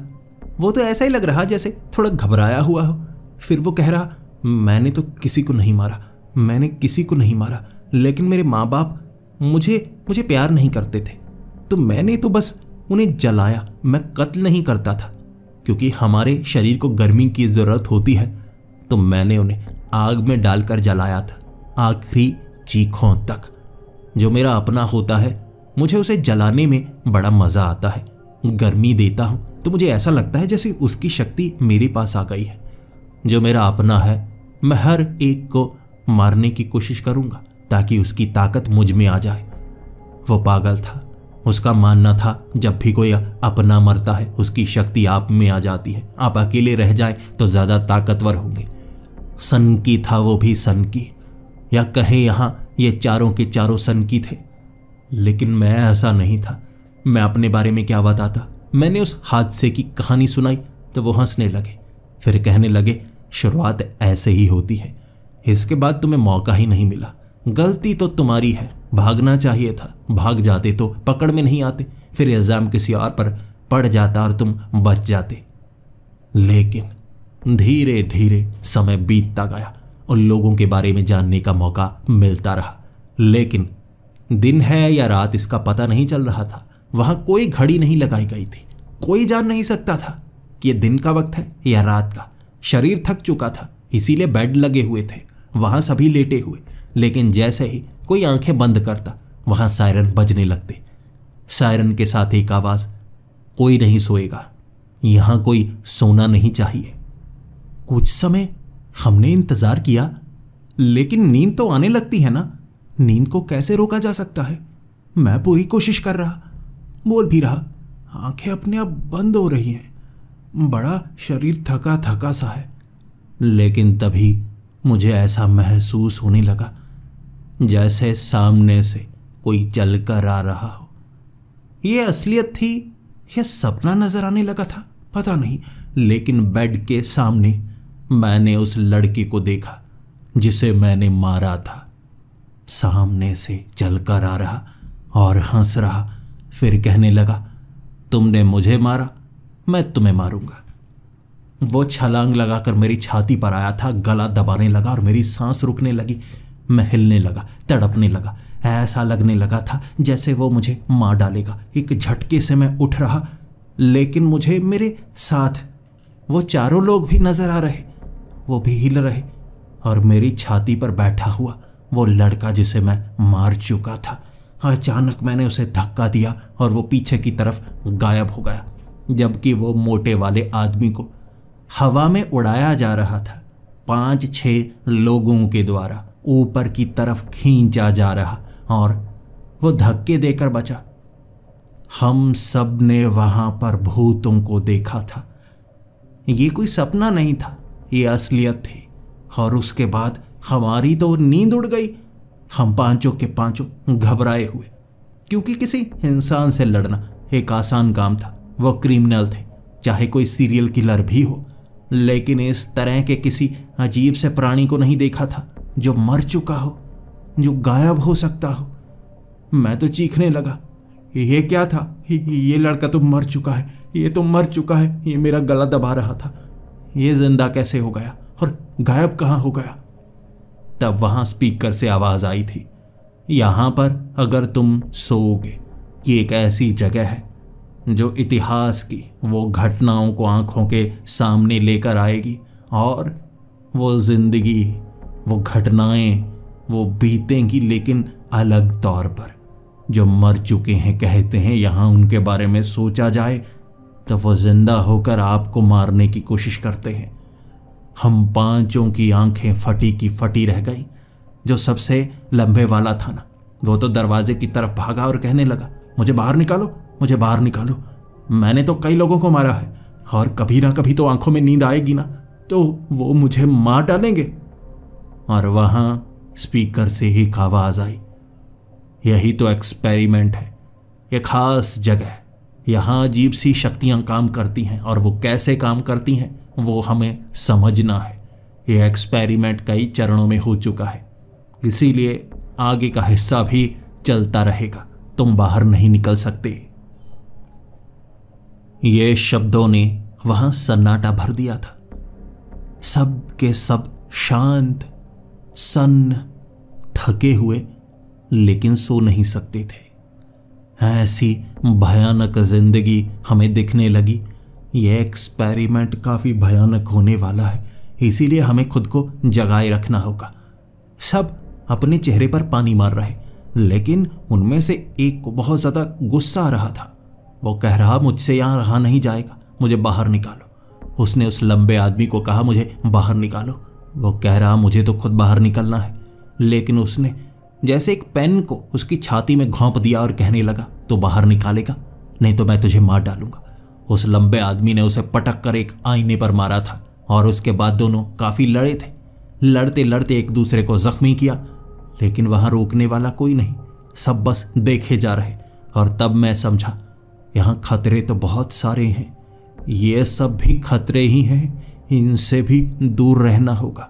वो तो ऐसा ही लग रहा जैसे थोड़ा घबराया हुआ हो। फिर वो कह रहा, मैंने तो किसी को नहीं मारा, मैंने किसी को नहीं मारा, लेकिन मेरे माँ बाप मुझे प्यार नहीं करते थे, तो मैंने तो बस उन्हें जलाया। मैं कत्ल नहीं करता था, क्योंकि हमारे शरीर को गर्मी की ज़रूरत होती है, तो मैंने उन्हें आग में डालकर जलाया था, आखिरी चीखों तक। जो मेरा अपना होता है मुझे उसे जलाने में बड़ा मजा आता है। गर्मी देता हूं तो मुझे ऐसा लगता है जैसे उसकी शक्ति मेरे पास आ गई है। जो मेरा अपना है मैं हर एक को मारने की कोशिश करूंगा ताकि उसकी ताकत मुझ में आ जाए। वो पागल था। उसका मानना था जब भी कोई अपना मरता है उसकी शक्ति आप में आ जाती है, आप अकेले रह जाए तो ज्यादा ताकतवर होंगे। सनकी था वो भी, सनकी, या कहे यहां ये चारों के चारों सनकी थे। लेकिन मैं ऐसा नहीं था। मैं अपने बारे में क्या बताता। मैंने उस हादसे की कहानी सुनाई तो वो हंसने लगे, फिर कहने लगे शुरुआत ऐसे ही होती है, इसके बाद तुम्हें मौका ही नहीं मिला। गलती तो तुम्हारी है, भागना चाहिए था, भाग जाते तो पकड़ में नहीं आते, फिर इल्जाम किसी और पर पड़ जाता और तुम बच जाते। लेकिन धीरे धीरे समय बीतता गया, उन लोगों के बारे में जानने का मौका मिलता रहा। लेकिन दिन है या रात इसका पता नहीं चल रहा था। वहां कोई घड़ी नहीं लगाई गई थी, कोई जान नहीं सकता था कि यह दिन का वक्त है या रात का। शरीर थक चुका था, इसीलिए बेड लगे हुए थे, वहां सभी लेटे हुए। लेकिन जैसे ही कोई आंखें बंद करता वहां सायरन बजने लगते। सायरन के साथ एक आवाज, कोई नहीं सोएगा, यहां कोई सोना नहीं चाहिए। कुछ समय हमने इंतजार किया, लेकिन नींद तो आने लगती है ना, नींद को कैसे रोका जा सकता है। मैं पूरी कोशिश कर रहा, बोल भी रहा, आंखें अपने आप बंद हो रही हैं, बड़ा शरीर थका थका सा है। लेकिन तभी मुझे ऐसा महसूस होने लगा जैसे सामने से कोई चलकर आ रहा हो। यह असलियत थी या सपना नजर आने लगा था, पता नहीं। लेकिन बेड के सामने मैंने उस लड़के को देखा जिसे मैंने मारा था। सामने से चलकर आ रहा और हंस रहा, फिर कहने लगा, तुमने मुझे मारा, मैं तुम्हें मारूंगा। वो छलांग लगाकर मेरी छाती पर आया था, गला दबाने लगा और मेरी सांस रुकने लगी। मैं हिलने लगा, तड़पने लगा, ऐसा लगने लगा था जैसे वो मुझे मार डालेगा। एक झटके से मैं उठ रहा, लेकिन मुझे मेरे साथ वो चारों लोग भी नजर आ रहे, वो भी हिल रहे। और मेरी छाती पर बैठा हुआ वो लड़का जिसे मैं मार चुका था, अचानक मैंने उसे धक्का दिया और वो पीछे की तरफ गायब हो गया, जबकि वो मोटे वाले आदमी को हवा में उड़ाया जा रहा था। 5-6 लोगों के द्वारा ऊपर की तरफ खींचा जा रहा और वो धक्के देकर बचा। हम सब ने वहां पर भूतों को देखा था। ये कोई सपना नहीं था, ये असलियत थी। और उसके बाद हमारी तो नींद उड़ गई। हम पांचों के पांचों घबराए हुए, क्योंकि किसी इंसान से लड़ना एक आसान काम था। वो क्रिमिनल थे, चाहे कोई सीरियल किलर भी हो, लेकिन इस तरह के किसी अजीब से प्राणी को नहीं देखा था जो मर चुका हो, जो गायब हो सकता हो। मैं तो चीखने लगा, ये क्या था? ये लड़का तो मर चुका है, ये तो मर चुका है। ये मेरा गला दबा रहा था, ये जिंदा कैसे हो गया और गायब कहाँ हो गया? तब वहां स्पीकर से आवाज आई थी, यहां पर अगर तुम सोओगे, ये एक ऐसी जगह है जो इतिहास की वो घटनाओं को आंखों के सामने लेकर आएगी, और वो जिंदगी, वो घटनाएं, वो बीतेंगी, लेकिन अलग तौर पर। जो मर चुके हैं कहते हैं यहां उनके बारे में सोचा जाए तो वो जिंदा होकर आपको मारने की कोशिश करते हैं। हम पांचों की आंखें फटी की फटी रह गई। जो सबसे लंबे वाला था ना, वो तो दरवाजे की तरफ भागा और कहने लगा, मुझे बाहर निकालो, मुझे बाहर निकालो। मैंने तो कई लोगों को मारा है और कभी ना कभी तो आंखों में नींद आएगी ना, तो वो मुझे मार डालेंगे। और वहां स्पीकर से एक आवाज आई, यही तो एक्सपेरिमेंट है, ये खास जगह, यहां अजीब सी शक्तियां काम करती हैं, और वो कैसे काम करती हैं वो हमें समझना है। ये एक्सपेरिमेंट कई चरणों में हो चुका है, इसीलिए आगे का हिस्सा भी चलता रहेगा, तुम बाहर नहीं निकल सकते। ये शब्दों ने वहां सन्नाटा भर दिया था। सब के सब शांत, सन्न, थके हुए, लेकिन सो नहीं सकते थे। ऐसी भयानक जिंदगी हमें दिखने लगी। यह एक्सपेरिमेंट काफी भयानक होने वाला है, इसीलिए हमें खुद को जगाए रखना होगा। सब अपने चेहरे पर पानी मार रहे, लेकिन उनमें से एक को बहुत ज्यादा गुस्सा आ रहा था। वो कह रहा, मुझसे यहां रहा नहीं जाएगा, मुझे बाहर निकालो। उसने उस लंबे आदमी को कहा, मुझे बाहर निकालो। वो कह रहा, मुझे तो खुद बाहर निकलना है, लेकिन उसने जैसे एक पेन को उसकी छाती में घोंप दिया और कहने लगा, तो बाहर निकालेगा, नहीं तो मैं तुझे मार डालूंगा। उस लंबे आदमी ने उसे पटक कर एक आईने पर मारा था और उसके बाद दोनों काफी लड़े थे। लड़ते लड़ते एक दूसरे को जख्मी किया, लेकिन वहां रोकने वाला कोई नहीं, सब बस देखे जा रहे। और तब मैं समझा, यहां खतरे तो बहुत सारे हैं, ये सब भी खतरे ही हैं, इनसे भी दूर रहना होगा।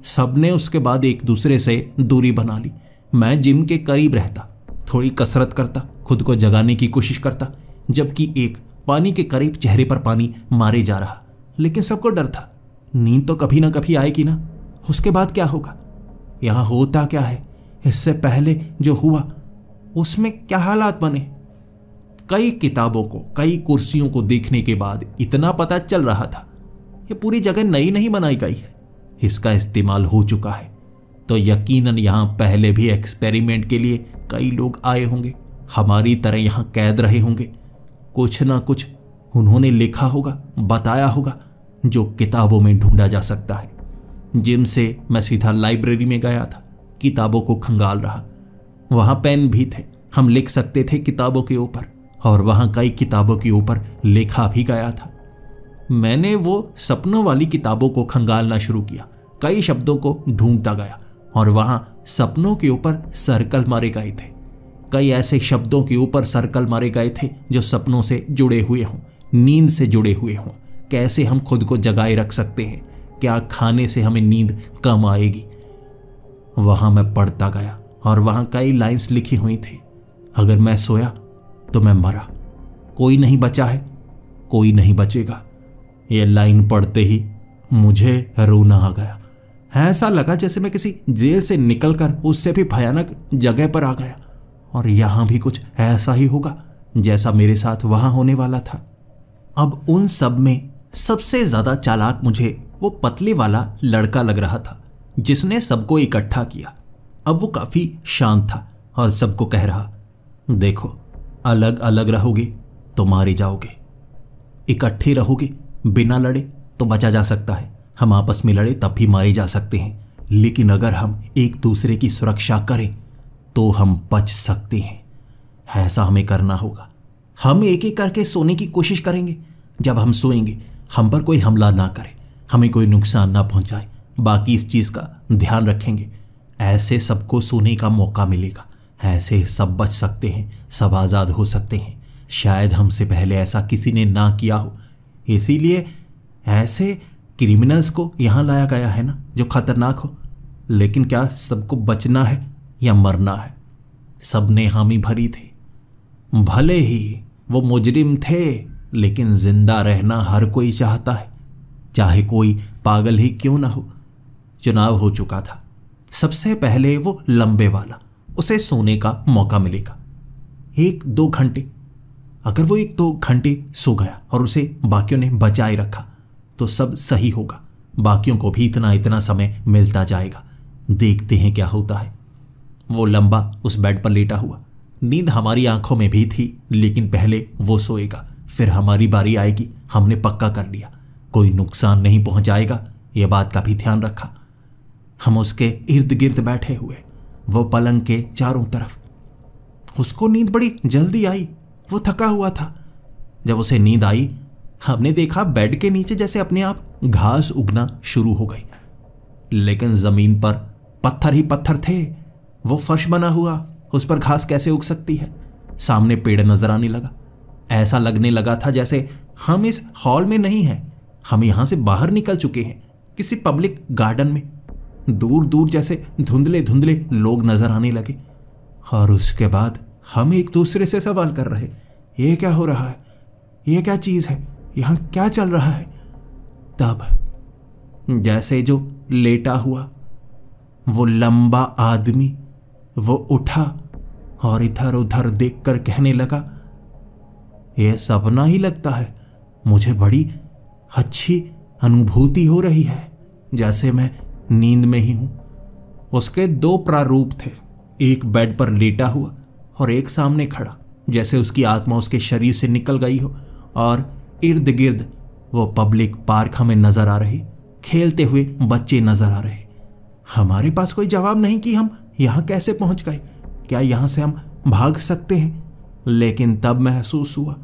सबने उसके बाद एक दूसरे से दूरी बना ली। मैं जिम के करीब रहता, थोड़ी कसरत करता, खुद को जगाने की कोशिश करता, जबकि एक पानी के करीब चेहरे पर पानी मारे जा रहा। लेकिन सबको डर था, नींद तो कभी ना कभी आएगी ना, उसके बाद क्या होगा, यहां होता क्या है, इससे पहले जो हुआ उसमें क्या हालात बने। कई किताबों को, कई कुर्सियों को देखने के बाद इतना पता चल रहा था, ये पूरी जगह नई नहीं बनाई गई है, इसका इस्तेमाल हो चुका है। तो यकीनन यहां पहले भी एक्सपेरिमेंट के लिए कई लोग आए होंगे, हमारी तरह यहां कैद रहे होंगे। कुछ ना कुछ उन्होंने लिखा होगा, बताया होगा, जो किताबों में ढूंढा जा सकता है। जिम से मैं सीधा लाइब्रेरी में गया था, किताबों को खंगाल रहा। वहां पेन भी थे, हम लिख सकते थे किताबों के ऊपर, और वहां कई किताबों के ऊपर लिखा भी गया था। मैंने वो सपनों वाली किताबों को खंगालना शुरू किया, कई शब्दों को ढूंढता गया, और वहां सपनों के ऊपर सर्कल मारे गए थे। कई ऐसे शब्दों के ऊपर सर्कल मारे गए थे जो सपनों से जुड़े हुए हों, नींद से जुड़े हुए हों। कैसे हम खुद को जगाए रख सकते हैं, क्या खाने से हमें नींद कम आएगी। वहां मैं पढ़ता गया और वहां कई लाइंस लिखी हुई थी, अगर मैं सोया तो मैं मरा, कोई नहीं बचा है, कोई नहीं बचेगा। यह लाइन पढ़ते ही मुझे रोना आ गया। ऐसा लगा जैसे मैं किसी जेल से निकलकर उससे भी भयानक जगह पर आ गया, और यहां भी कुछ ऐसा ही होगा जैसा मेरे साथ वहां होने वाला था। अब उन सब में सबसे ज्यादा चालाक मुझे वो पतले वाला लड़का लग रहा था जिसने सबको इकट्ठा किया। अब वो काफी शांत था और सबको कह रहा, देखो, अलग अलग रहोगे तो मारे जाओगे, इकट्ठे रहोगे बिना लड़े तो बचा जा सकता है, हम आपस में लड़े तब भी मारे जा सकते हैं, लेकिन अगर हम एक दूसरे की सुरक्षा करें तो हम बच सकते हैं। ऐसा हमें करना होगा। हम एक एक करके सोने की कोशिश करेंगे। जब हम सोएंगे हम पर कोई हमला ना करे, हमें कोई नुकसान ना पहुंचाए, बाकी इस चीज का ध्यान रखेंगे। ऐसे सबको सोने का मौका मिलेगा, ऐसे सब बच सकते हैं, सब आजाद हो सकते हैं। शायद हमसे पहले ऐसा किसी ने ना किया हो, इसीलिए ऐसे क्रिमिनल्स को यहां लाया गया है ना, जो खतरनाक हो। लेकिन क्या सबको बचना है या मरना है? सबने हामी भरी थी। भले ही वो मुजरिम थे, लेकिन जिंदा रहना हर कोई चाहता है, चाहे कोई पागल ही क्यों ना हो। चुनाव हो चुका था। सबसे पहले वो लंबे वाला, उसे सोने का मौका मिलेगा 1-2 घंटे। अगर वो 1-2 घंटे सो गया और उसे बाकियों ने बचाए रखा तो सब सही होगा, बाकियों को भी इतना इतना समय मिलता जाएगा। देखते हैं क्या होता है। वो लंबा उस बेड पर लेटा हुआ, नींद हमारी आंखों में भी थी, लेकिन पहले वो सोएगा, फिर हमारी बारी आएगी। हमने पक्का कर लिया, कोई नुकसान नहीं पहुंचाएगा, यह बात का भी ध्यान रखा। हम उसके इर्द गिर्द बैठे हुए, वो पलंग के चारों तरफ। उसको नींद बड़ी जल्दी आई, वो थका हुआ था। जब उसे नींद आई, हमने देखा बेड के नीचे जैसे अपने आप घास उगना शुरू हो गई, लेकिन जमीन पर पत्थर ही पत्थर थे। वो फर्श बना हुआ, उस पर घास कैसे उग सकती है? सामने पेड़ नजर आने लगा। ऐसा लगने लगा था जैसे हम इस हॉल में नहीं हैं, हम यहां से बाहर निकल चुके हैं, किसी पब्लिक गार्डन में। दूर दूर जैसे धुंधले धुंधले लोग नजर आने लगे, और उसके बाद हम एक दूसरे से सवाल कर रहे, ये क्या हो रहा है, ये क्या चीज है, यहां क्या चल रहा है? तब जैसे जो लेटा हुआ वो लंबा आदमी, वो उठा और इधर उधर देखकर कहने लगा, यह सपना ही लगता है, मुझे बड़ी अच्छी अनुभूति हो रही है, जैसे मैं नींद में ही हूं। उसके दो प्रारूप थे, एक बेड पर लेटा हुआ और एक सामने खड़ा, जैसे उसकी आत्मा उसके शरीर से निकल गई हो। और इर्द गिर्द वो पब्लिक पार्क हमें नजर आ रही, खेलते हुए बच्चे नजर आ रहे। हमारे पास कोई जवाब नहीं कि हम यहां कैसे पहुंच गए, क्या यहां से हम भाग सकते हैं? लेकिन तब महसूस हुआ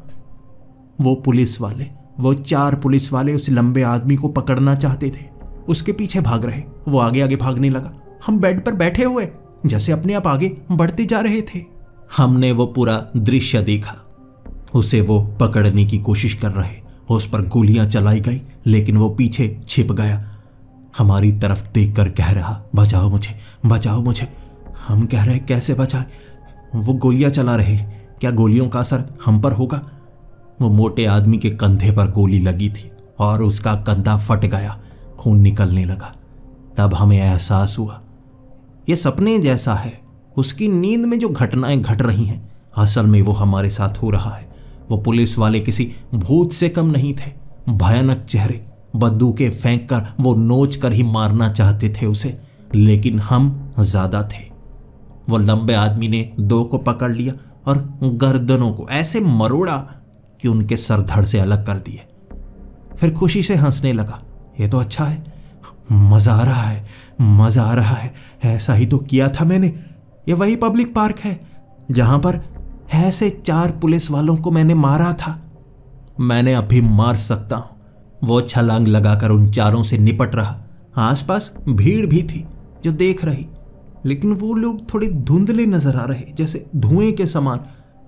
वो पुलिस वाले, वो 4 पुलिस वाले उस लंबे आदमी को पकड़ना चाहते थे, उसके पीछे भाग रहे। वो आगे आगे भागने लगा, हम बेड पर बैठे हुए जैसे अपने आप आगे बढ़ते जा रहे थे। हमने वो पूरा दृश्य देखा, उसे वो पकड़ने की कोशिश कर रहे, उस पर गोलियां चलाई गई, लेकिन वो पीछे छिप गया। हमारी तरफ देखकर कह रहा, बचाओ मुझे, बचाओ मुझे। हम कह रहे, कैसे बचाए? वो गोलियां चला रहे, क्या गोलियों का असर हम पर होगा? वो मोटे आदमी के कंधे पर गोली लगी थी और उसका कंधा फट गया, खून निकलने लगा। तब हमें एहसास हुआ ये सपने जैसा है। उसकी नींद में जो घटनाएं घट रही हैं, असल में वो हमारे साथ हो रहा है। वो पुलिस वाले किसी भूत से कम नहीं थे। भयानक चेहरे, बंदूकें फेंक कर वो नोच कर ही मारना चाहते थे उसे, लेकिन हम ज्यादा थे। वो लंबे आदमी ने 2 को पकड़ लिया और गर्दनों को ऐसे मरोड़ा कि उनके सर धड़ से अलग कर दिए। फिर खुशी से हंसने लगा, ये तो अच्छा है, मजा आ रहा है, मजा आ रहा है। ऐसा ही तो किया था मैंने। ये वही पब्लिक पार्क है जहां पर ऐसे 4 पुलिस वालों को मैंने मारा था। मैंने अभी मार सकता हूं। वो छलांग लगाकर उन 4 से निपट रहा। आसपास भीड़ भी थी जो देख रही, लेकिन वो लोग थोड़े धुंधले नजर आ रहे, जैसे धुएं के समान।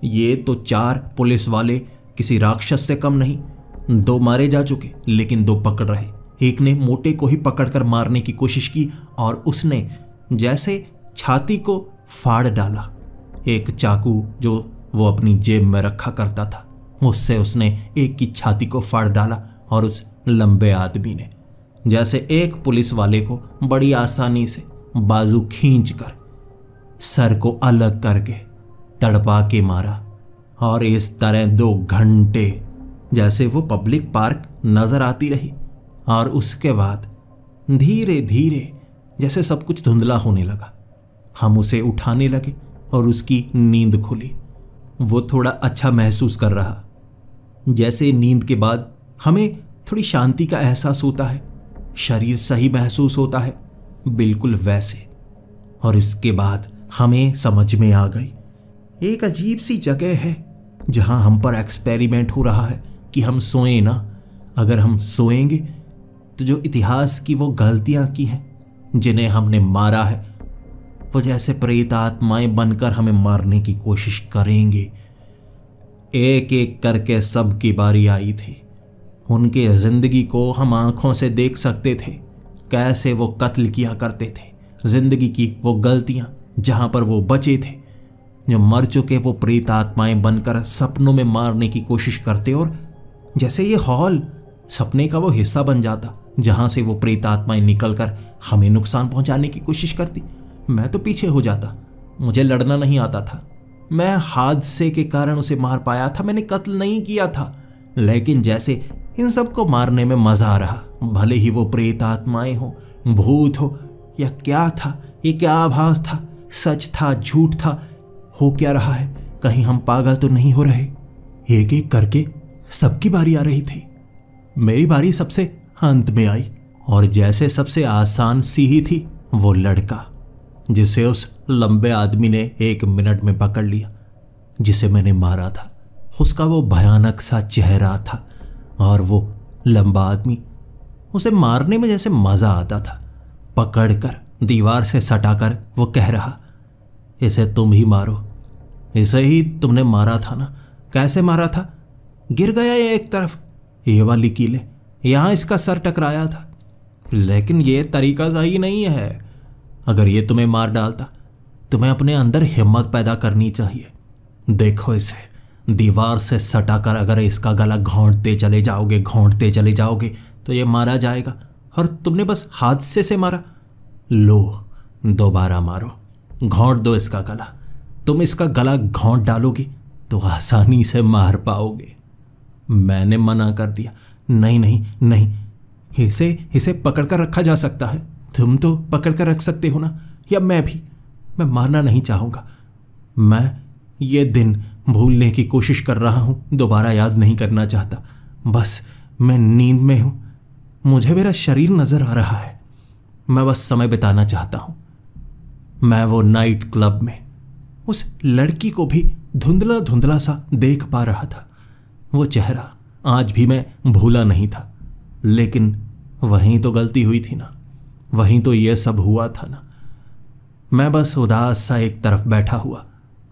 ये तो 4 पुलिस वाले किसी राक्षस से कम नहीं। 2 मारे जा चुके, लेकिन 2 पकड़ रहे। एक ने मोटे को ही पकड़कर मारने की कोशिश की और उसने जैसे छाती को फाड़ डाला। एक चाकू जो वो अपनी जेब में रखा करता था, उससे उसने एक की छाती को फाड़ डाला और उस लंबे आदमी ने जैसे एक पुलिस वाले को बड़ी आसानी से बाजू खींचकर सर को अलग करके तड़पा के मारा। और इस तरह 2 घंटे जैसे वो पब्लिक पार्क नजर आती रही। और उसके बाद धीरे धीरे जैसे सब कुछ धुंधला होने लगा। हम उसे उठाने लगे और उसकी नींद खुली। वो थोड़ा अच्छा महसूस कर रहा, जैसे नींद के बाद हमें थोड़ी शांति का एहसास होता है, शरीर सही महसूस होता है, बिल्कुल वैसे। और इसके बाद हमें समझ में आ गई, एक अजीब सी जगह है जहां हम पर एक्सपेरिमेंट हो रहा है कि हम सोएं ना। अगर हम सोएंगे तो जो इतिहास की वो गलतियां की हैं, जिन्हें हमने मारा है, वो जैसे प्रेत आत्माएं बनकर हमें मारने की कोशिश करेंगे। एक एक करके सबकी बारी आई थी। उनके जिंदगी को हम आंखों से देख सकते थे, कैसे वो कत्ल किया करते थे। जिंदगी की वो गलतियां जहां पर वो बचे थे, जो मर चुके वो प्रेत आत्माएं बनकर सपनों में मारने की कोशिश करते। और जैसे ये हॉल सपने का वो हिस्सा बन जाता जहां से वो प्रेत आत्माएं निकलकर हमें नुकसान पहुंचाने की कोशिश करती। मैं तो पीछे हो जाता, मुझे लड़ना नहीं आता था। मैं हादसे के कारण उसे मार पाया था, मैंने कत्ल नहीं किया था। लेकिन जैसे इन सबको मारने में मजा आ रहा, भले ही वो प्रेत आत्माएं हो, भूत हो या क्या था, ये क्या आभास था, सच था, झूठ था, हो क्या रहा है? कहीं हम पागल तो नहीं हो रहे? एक एक करके सबकी बारी आ रही थी। मेरी बारी सबसे अंत में आई और जैसे सबसे आसान सी ही थी, वो लड़का जिसे उस लंबे आदमी ने 1 मिनट में पकड़ लिया, जिसे मैंने मारा था। उसका वो भयानक सा चेहरा था और वो लंबा आदमी, उसे मारने में जैसे मजा आता था। पकड़कर दीवार से सटाकर वो कह रहा, इसे तुम ही मारो, इसे ही तुमने मारा था ना? कैसे मारा था? गिर गया ये एक तरफ, ये वाली कीले, यहां इसका सर टकराया था। लेकिन ये तरीका सही नहीं है। अगर ये तुम्हें मार डालता, तुम्हें अपने अंदर हिम्मत पैदा करनी चाहिए। देखो इसे दीवार से सटाकर अगर इसका गला घोंटते चले जाओगे तो ये मारा जाएगा। और तुमने बस हादसे से मारा। लो, दोबारा मारो, घोंट दो इसका गला। तुम इसका गला घोंट डालोगे तो आसानी से मार पाओगे। मैंने मना कर दिया, नहीं नहीं नहीं, इसे इसे पकड़ कर रखा जा सकता है। तुम तो पकड़ कर रख सकते हो ना, या मैं भी। मैं मारना नहीं चाहूंगा। मैं ये दिन भूलने की कोशिश कर रहा हूं, दोबारा याद नहीं करना चाहता। बस मैं नींद में हूं, मुझे मेरा शरीर नजर आ रहा है। मैं बस समय बिताना चाहता हूं। मैं वो नाइट क्लब में उस लड़की को भी धुंधला धुंधला सा देख पा रहा था। वो चेहरा आज भी मैं भूला नहीं था। लेकिन वहीं तो गलती हुई थी ना, वहीं तो यह सब हुआ था ना। मैं बस उदास सा एक तरफ बैठा हुआ,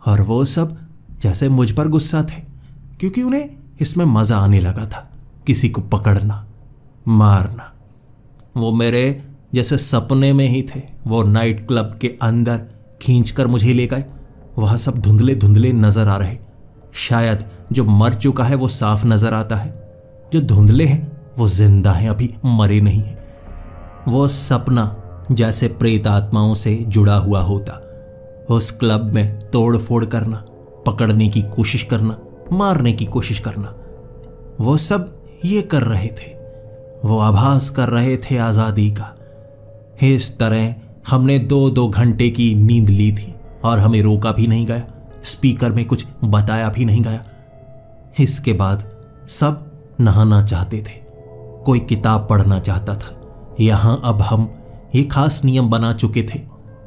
और वो सब जैसे मुझ पर गुस्सा थे, क्योंकि उन्हें इसमें मजा आने लगा था, किसी को पकड़ना, मारना। वो मेरे जैसे सपने में ही थे। वो नाइट क्लब के अंदर खींचकर मुझे ले गए। वह सब धुंधले धुंधले नजर आ रहे। शायद जो मर चुका है वो साफ नजर आता है, जो धुंधले हैं वो जिंदा हैं, अभी मरे नहीं हैं। वो सपना जैसे प्रेत आत्माओं से जुड़ा हुआ होता। उस क्लब में तोड़ फोड़ करना, पकड़ने की कोशिश करना, मारने की कोशिश करना, वो सब ये कर रहे थे। वो आभास कर रहे थे आजादी का। इस तरह हमने 2-2 घंटे की नींद ली थी, और हमें रोका भी नहीं गया, स्पीकर में कुछ बताया भी नहीं गया। इसके बाद सब नहाना चाहते थे, कोई किताब पढ़ना चाहता था। यहां अब हम ये खास नियम बना चुके थे,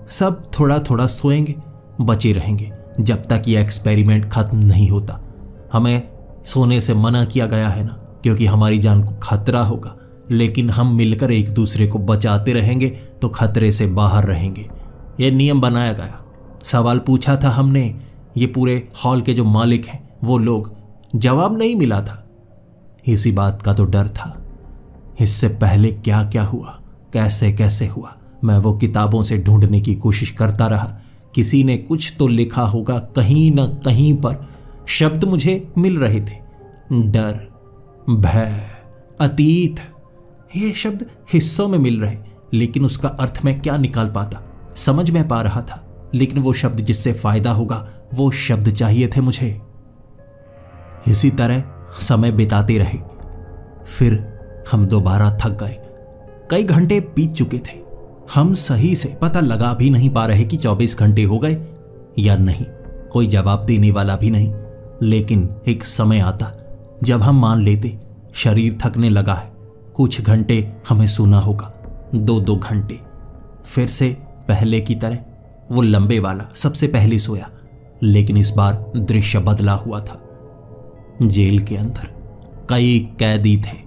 सब थोड़ा थोड़ा सोएंगे, बचे रहेंगे जब तक ये एक्सपेरिमेंट खत्म नहीं होता। हमें सोने से मना किया गया है ना, क्योंकि हमारी जान को खतरा होगा, लेकिन हम मिलकर एक दूसरे को बचाते रहेंगे तो खतरे से बाहर रहेंगे। ये नियम बनाया गया। सवाल पूछा था हमने, ये पूरे हॉल के जो मालिक हैं वो लोग, जवाब नहीं मिला था। इसी बात का तो डर था। इससे पहले क्या क्या हुआ, कैसे कैसे हुआ, मैं वो किताबों से ढूंढने की कोशिश करता रहा। किसी ने कुछ तो लिखा होगा, कहीं ना कहीं पर शब्द मुझे मिल रहे थे। डर, भय, अतीत, ये शब्द हिस्सों में मिल रहे, लेकिन उसका अर्थ मैं क्या निकाल पाता, समझ में पा रहा था। लेकिन वो शब्द जिससे फायदा होगा, वो शब्द चाहिए थे मुझे। इसी तरह समय बिताते रहे। फिर हम दोबारा थक गए। कई घंटे बीत चुके थे। हम सही से पता लगा भी नहीं पा रहे कि 24 घंटे हो गए या नहीं। कोई जवाब देने वाला भी नहीं। लेकिन एक समय आता जब हम मान लेते शरीर थकने लगा है, कुछ घंटे हमें सोना होगा, 2-2 घंटे। फिर से पहले की तरह वो लंबे वाला सबसे पहले सोया, लेकिन इस बार दृश्य बदला हुआ था। जेल के अंदर कई कैदी थे,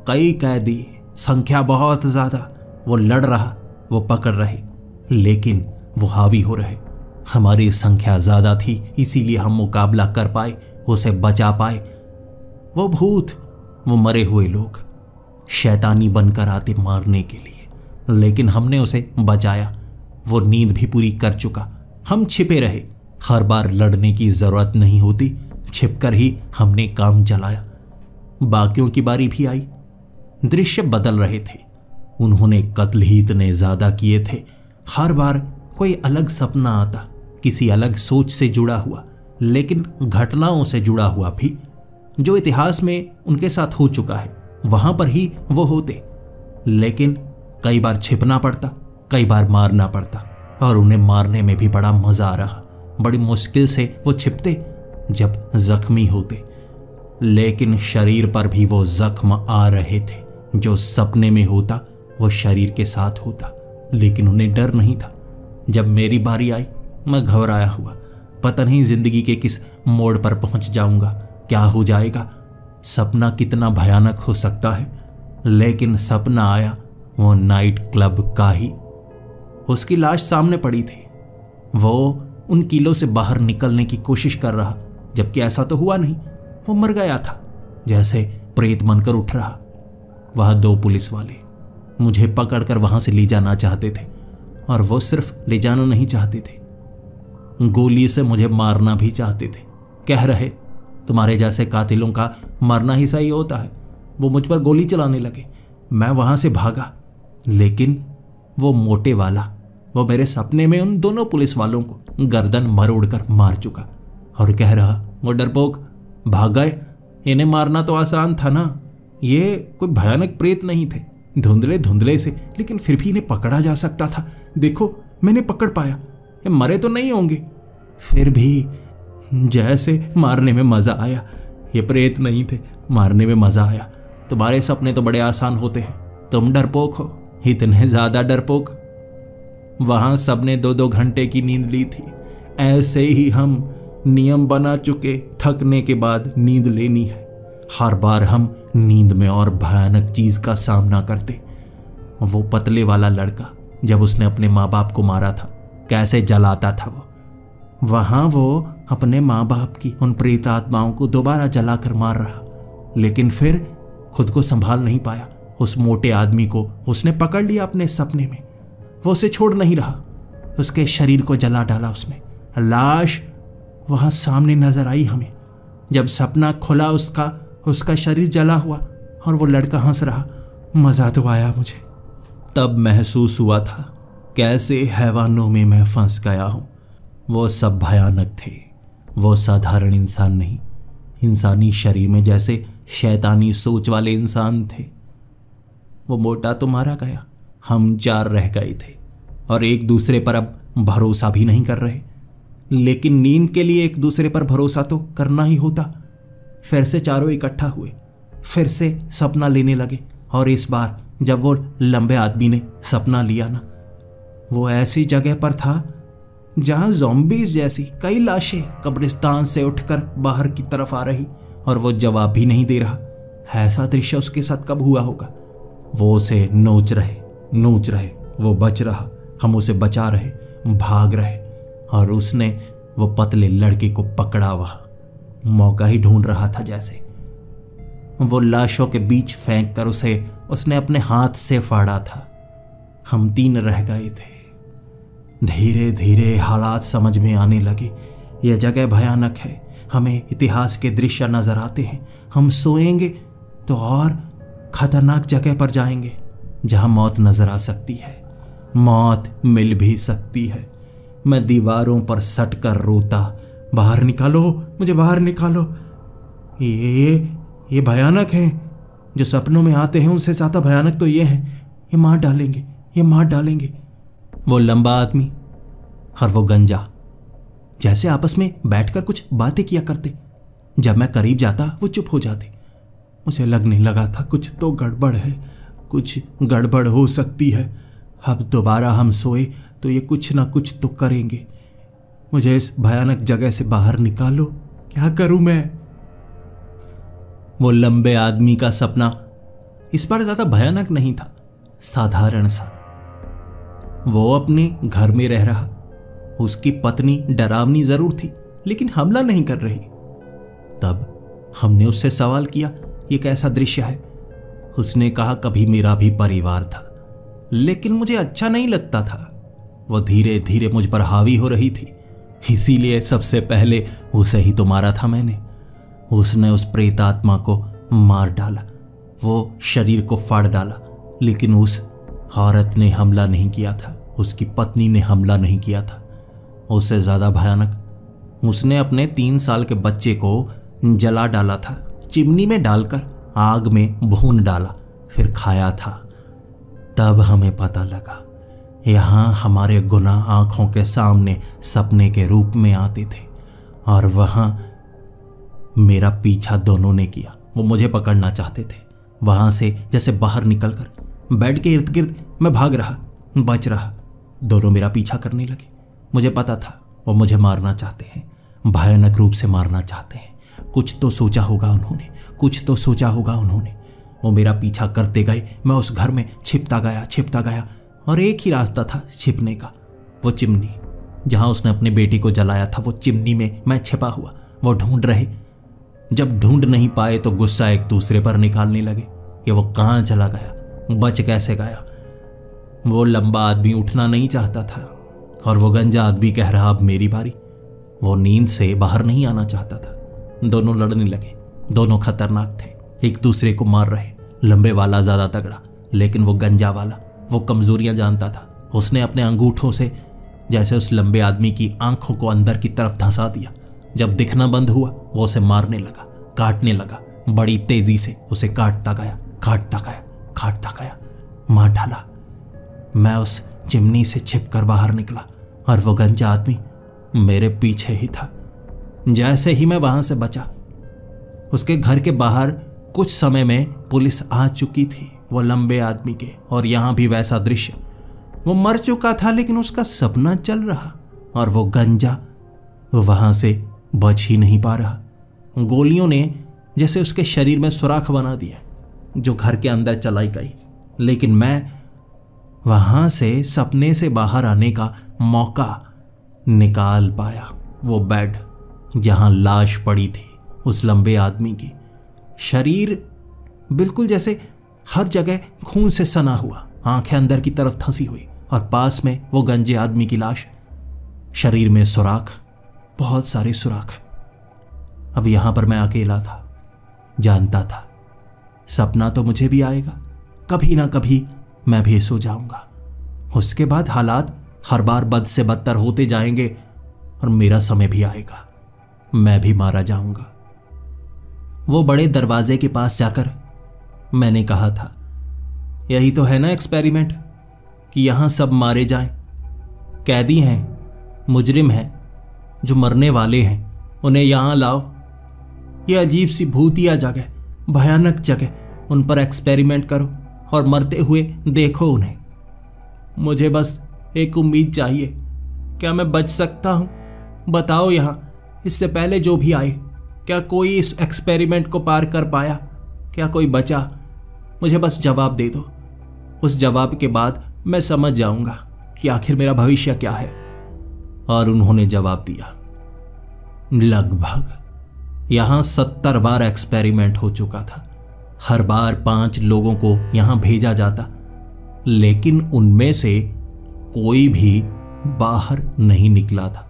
कई कैदी, संख्या बहुत ज्यादा। वो लड़ रहा, वो पकड़ रहे, लेकिन वो हावी हो रहे। हमारी संख्या ज्यादा थी, इसीलिए हम मुकाबला कर पाए, उसे बचा पाए। वो भूत, वो मरे हुए लोग शैतानी बनकर आते मारने के लिए, लेकिन हमने उसे बचाया। वो नींद भी पूरी कर चुका। हम छिपे रहे। हर बार लड़ने की जरूरत नहीं होती, छिपकर ही हमने काम चलाया। बाकियों की बारी भी आई। दृश्य बदल रहे थे। उन्होंने कत्ल ही इतने ज्यादा किए थे। हर बार कोई अलग सपना आता, किसी अलग सोच से जुड़ा हुआ, लेकिन घटनाओं से जुड़ा हुआ भी, जो इतिहास में उनके साथ हो चुका है, वहां पर ही वो होते। लेकिन कई बार छिपना पड़ता, कई बार मारना पड़ता, और उन्हें मारने में भी बड़ा मजा आ रहा। बड़ी मुश्किल से वो छिपते जब जख्मी होते, लेकिन शरीर पर भी वो जख्म आ रहे थे। जो सपने में होता वो शरीर के साथ होता, लेकिन उन्हें डर नहीं था। जब मेरी बारी आई, मैं घबराया हुआ, पता नहीं जिंदगी के किस मोड़ पर पहुंच जाऊंगा, क्या हो जाएगा, सपना कितना भयानक हो सकता है। लेकिन सपना आया वो नाइट क्लब का ही। उसकी लाश सामने पड़ी थी। वो उन कीलों से बाहर निकलने की कोशिश कर रहा, जबकि ऐसा तो हुआ नहीं। वो मर गया था, जैसे प्रेत बनकर उठ रहा। वह 2 पुलिस वाले मुझे पकड़कर वहां से ले जाना चाहते थे, और वो सिर्फ ले जाना नहीं चाहते थे, गोली से मुझे मारना भी चाहते थे। कह रहे, तुम्हारे जैसे कातिलों का मरना ही सही होता है। वो मुझ पर गोली चलाने लगे। मैं वहां से भागा, लेकिन वो मोटे वाला, वो मेरे सपने में उन दोनों पुलिस वालों को गर्दन मरोड़कर मार चुका, और कह रहा, वो डरपोक भाग गए, इन्हें मारना तो आसान था ना, ये कोई भयानक प्रेत नहीं थे, धुंधले धुंधले से, लेकिन फिर भी इन्हें पकड़ा जा सकता था। देखो मैंने पकड़ पाया, ये मरे तो नहीं होंगे। फिर भी जैसे मारने में मजा आया। ये प्रेत नहीं थे, मारने में मजा आया। तुम्हारे सपने तो बड़े आसान होते हैं, तुम डरपोक हो, इतने ज्यादा डरपोक। वहां सबने 2-2 घंटे की नींद ली थी। ऐसे ही हम नियम बना चुके, थकने के बाद नींद लेनी है। हर बार हम नींद में और भयानक चीज का सामना करते। वो पतले वाला लड़का, जब उसने अपने माँ बाप को मारा था, कैसे जलाता था वो। वहां वो अपने माँ बाप की उन प्रेत आत्माओं को दोबारा जलाकर मार रहा, लेकिन फिर खुद को संभाल नहीं पाया। उस मोटे आदमी को उसने पकड़ लिया अपने सपने में। वो उसे छोड़ नहीं रहा, उसके शरीर को जला डाला उसने। लाश वहां सामने नजर आई हमें। जब सपना खुला उसका शरीर जला हुआ और वो लड़का हंस रहा। मजा तो आया मुझे। तब महसूस हुआ था कैसे हैवानों में मैं फंस गया हूं। वो सब भयानक थे, वो साधारण इंसान नहीं, इंसानी शरीर में जैसे शैतानी सोच वाले इंसान थे। वो मोटा तो मारा गया, हम 4 रह गए थे और एक दूसरे पर अब भरोसा भी नहीं कर रहे। लेकिन नींद के लिए एक दूसरे पर भरोसा तो करना ही होता। फिर से चारों इकट्ठा हुए, फिर से सपना लेने लगे। और इस बार जब वो लंबे आदमी ने सपना लिया ना, वो ऐसी जगह पर था जहां ज़ॉम्बीज़ जैसी कई लाशें कब्रिस्तान से उठकर बाहर की तरफ आ रही, और वो जवाब भी नहीं दे रहा। ऐसा दृश्य उसके साथ कब हुआ होगा। वो उसे नोच रहे, वो बच रहा, हम उसे बचा रहे, भाग रहे, और उसने वो पतले लड़के को पकड़ा। वहां मौका ही ढूंढ रहा था जैसे। वो लाशों के बीच फेंक कर उसने अपने हाथ से फाड़ा था। हम 3 रह गए थे। धीरे धीरे हालात समझ में आने लगे। यह जगह भयानक है, हमें इतिहास के दृश्य नजर आते हैं। हम सोएंगे तो और खतरनाक जगह पर जाएंगे जहां मौत नजर आ सकती है, मौत मिल भी सकती है। मैं दीवारों पर सट कर रोता, बाहर निकालो, मुझे बाहर निकालो। ये भयानक हैं। जो सपनों में आते हैं उनसे ज्यादा भयानक तो ये हैं। ये मार डालेंगे। वो लंबा आदमी और वो गंजा जैसे आपस में बैठकर कुछ बातें किया करते। जब मैं करीब जाता वो चुप हो जाते। मुझे लगने लगा था कुछ तो गड़बड़ है, कुछ गड़बड़ हो सकती है। अब दोबारा हम सोए तो ये कुछ ना कुछ तो करेंगे। मुझे इस भयानक जगह से बाहर निकालो, क्या करूं मैं। वो लंबे आदमी का सपना इस बार ज्यादा भयानक नहीं था, साधारण सा। वो अपने घर में रह रहा। उसकी पत्नी डरावनी जरूर थी, लेकिन हमला नहीं कर रही। तब हमने उससे सवाल किया, ये कैसा दृश्य है। उसने कहा, कभी मेरा भी परिवार था, लेकिन मुझे अच्छा नहीं लगता था। वो धीरे धीरे मुझ पर हावी हो रही थी, इसीलिए सबसे पहले उसे ही तो मारा था मैंने। उसने उस प्रेतात्मा को मार डाला, वो शरीर को फाड़ डाला, लेकिन उस औरत ने हमला नहीं किया था, उसकी पत्नी ने हमला नहीं किया था। उससे ज्यादा भयानक, उसने अपने 3 साल के बच्चे को जला डाला था, चिमनी में डालकर आग में भून डाला, फिर खाया था। तब हमें पता लगा यहाँ हमारे गुनाह आंखों के सामने सपने के रूप में आते थे, और वहां मेरा पीछा दोनों ने किया। वो मुझे पकड़ना चाहते थे। वहां से जैसे बाहर निकलकर बेड के इर्द गिर्द मैं भाग रहा, बच रहा। दोनों मेरा पीछा करने लगे। मुझे पता था वो मुझे मारना चाहते हैं, भयानक रूप से मारना चाहते हैं। कुछ तो सोचा होगा उन्होंने। वो मेरा पीछा करते गए। मैं उस घर में छिपता गया, और एक ही रास्ता था छिपने का, वो चिमनी। जहां उसने अपने बेटी को जलाया था, वो चिमनी में मैं छिपा हुआ। वो ढूंढ रहे। जब ढूंढ नहीं पाए तो गुस्सा एक दूसरे पर निकालने लगे कि वो कहां चला गया, बच कैसे गया। वो लंबा आदमी उठना नहीं चाहता था, और वो गंजा आदमी कह रहा, अब मेरी बारी। वो नींद से बाहर नहीं आना चाहता था। दोनों लड़ने लगे। दोनों खतरनाक थे, एक दूसरे को मार रहे। लंबे वाला ज्यादा तगड़ा, लेकिन वो गंजा वाला वो कमजोरियां जानता था। उसने अपने अंगूठों से जैसे उस लंबे आदमी की आंखों को अंदर की तरफ धंसा दिया। जब दिखना बंद हुआ, वो उसे मारने लगा, काटने लगा। बड़ी तेजी से उसे काटता गया, काटता गया, काटता गया, मार डाला। मैं उस चिमनी से छिपकर बाहर निकला और वो गंजा आदमी मेरे पीछे ही था। जैसे ही मैं वहां से बचा, उसके घर के बाहर कुछ समय में पुलिस आ चुकी थी वो लंबे आदमी के, और यहां भी वैसा दृश्य। वो मर चुका था लेकिन उसका सपना चल रहा, और वो गंजा वहां से बच ही नहीं पा रहा। गोलियों ने जैसे उसके शरीर में सुराख बना दिया जो घर के अंदर चलाई गई, लेकिन मैं वहां से सपने से बाहर आने का मौका निकाल पाया। वो बेड जहां लाश पड़ी थी उस लंबे आदमी की, शरीर बिल्कुल जैसे हर जगह खून से सना हुआ, आंखें अंदर की तरफ धंसी हुई, और पास में वो गंजे आदमी की लाश, शरीर में सुराख, बहुत सारे सुराख। अब यहां पर मैं अकेला था, जानता था सपना तो मुझे भी आएगा, कभी ना कभी मैं भी सो जाऊंगा। उसके बाद हालात हर बार बद से बदतर होते जाएंगे और मेरा समय भी आएगा, मैं भी मारा जाऊंगा। वो बड़े दरवाजे के पास जाकर मैंने कहा था, यही तो है ना एक्सपेरिमेंट, कि यहां सब मारे जाएं। कैदी हैं, मुजरिम हैं, जो मरने वाले हैं, उन्हें यहां लाओ। यह अजीब सी भूतिया जगह, भयानक जगह, उन पर एक्सपेरिमेंट करो और मरते हुए देखो उन्हें। मुझे बस एक उम्मीद चाहिए, क्या मैं बच सकता हूं? बताओ यहां, इससे पहले जो भी आए, क्या कोई इस एक्सपेरिमेंट को पार कर पाया? क्या कोई बचा? मुझे बस जवाब दे दो। उस जवाब के बाद मैं समझ जाऊंगा कि आखिर मेरा भविष्य क्या है। और उन्होंने जवाब दिया, लगभग यहां 70 बार एक्सपेरिमेंट हो चुका था। हर बार 5 लोगों को यहां भेजा जाता, लेकिन उनमें से कोई भी बाहर नहीं निकला था।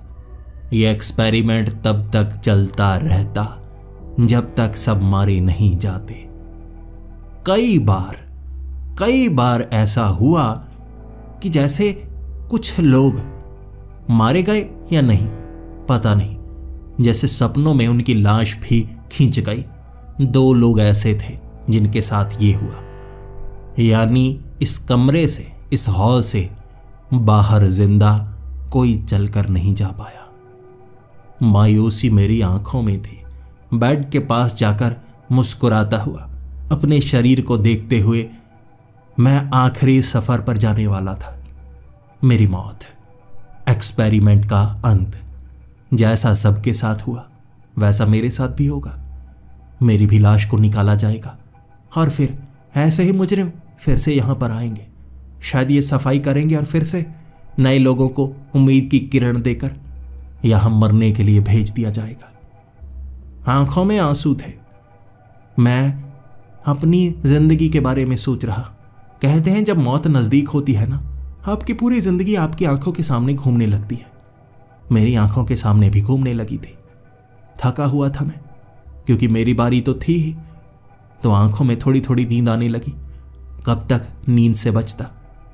यह एक्सपेरिमेंट तब तक चलता रहता जब तक सब मारे नहीं जाते। कई बार ऐसा हुआ कि जैसे कुछ लोग मारे गए या नहीं पता नहीं, जैसे सपनों में उनकी लाश भी खींच गई। 2 लोग ऐसे थे जिनके साथ ये हुआ, यानी इस कमरे से, इस हॉल से बाहर जिंदा कोई चलकर नहीं जा पाया। मायूसी मेरी आंखों में थी। बेड के पास जाकर मुस्कुराता हुआ अपने शरीर को देखते हुए मैं आखिरी सफर पर जाने वाला था। मेरी मौत, एक्सपेरिमेंट का अंत। जैसा सबके साथ हुआ वैसा मेरे साथ भी होगा। मेरी भी लाश को निकाला जाएगा और फिर ऐसे ही मुजरिम फिर से यहां पर आएंगे। शायद ये सफाई करेंगे और फिर से नए लोगों को उम्मीद की किरण देकर यहां मरने के लिए भेज दिया जाएगा। आंखों में आंसू थे। मैं अपनी जिंदगी के बारे में सोच रहा। कहते हैं जब मौत नजदीक होती है ना, आपकी पूरी जिंदगी आपकी आंखों के सामने घूमने लगती है। मेरी आंखों के सामने भी घूमने लगी थी। थका हुआ था मैं, क्योंकि मेरी बारी तो थी ही, तो आंखों में थोड़ी थोड़ी नींद आने लगी। कब तक नींद से बचता,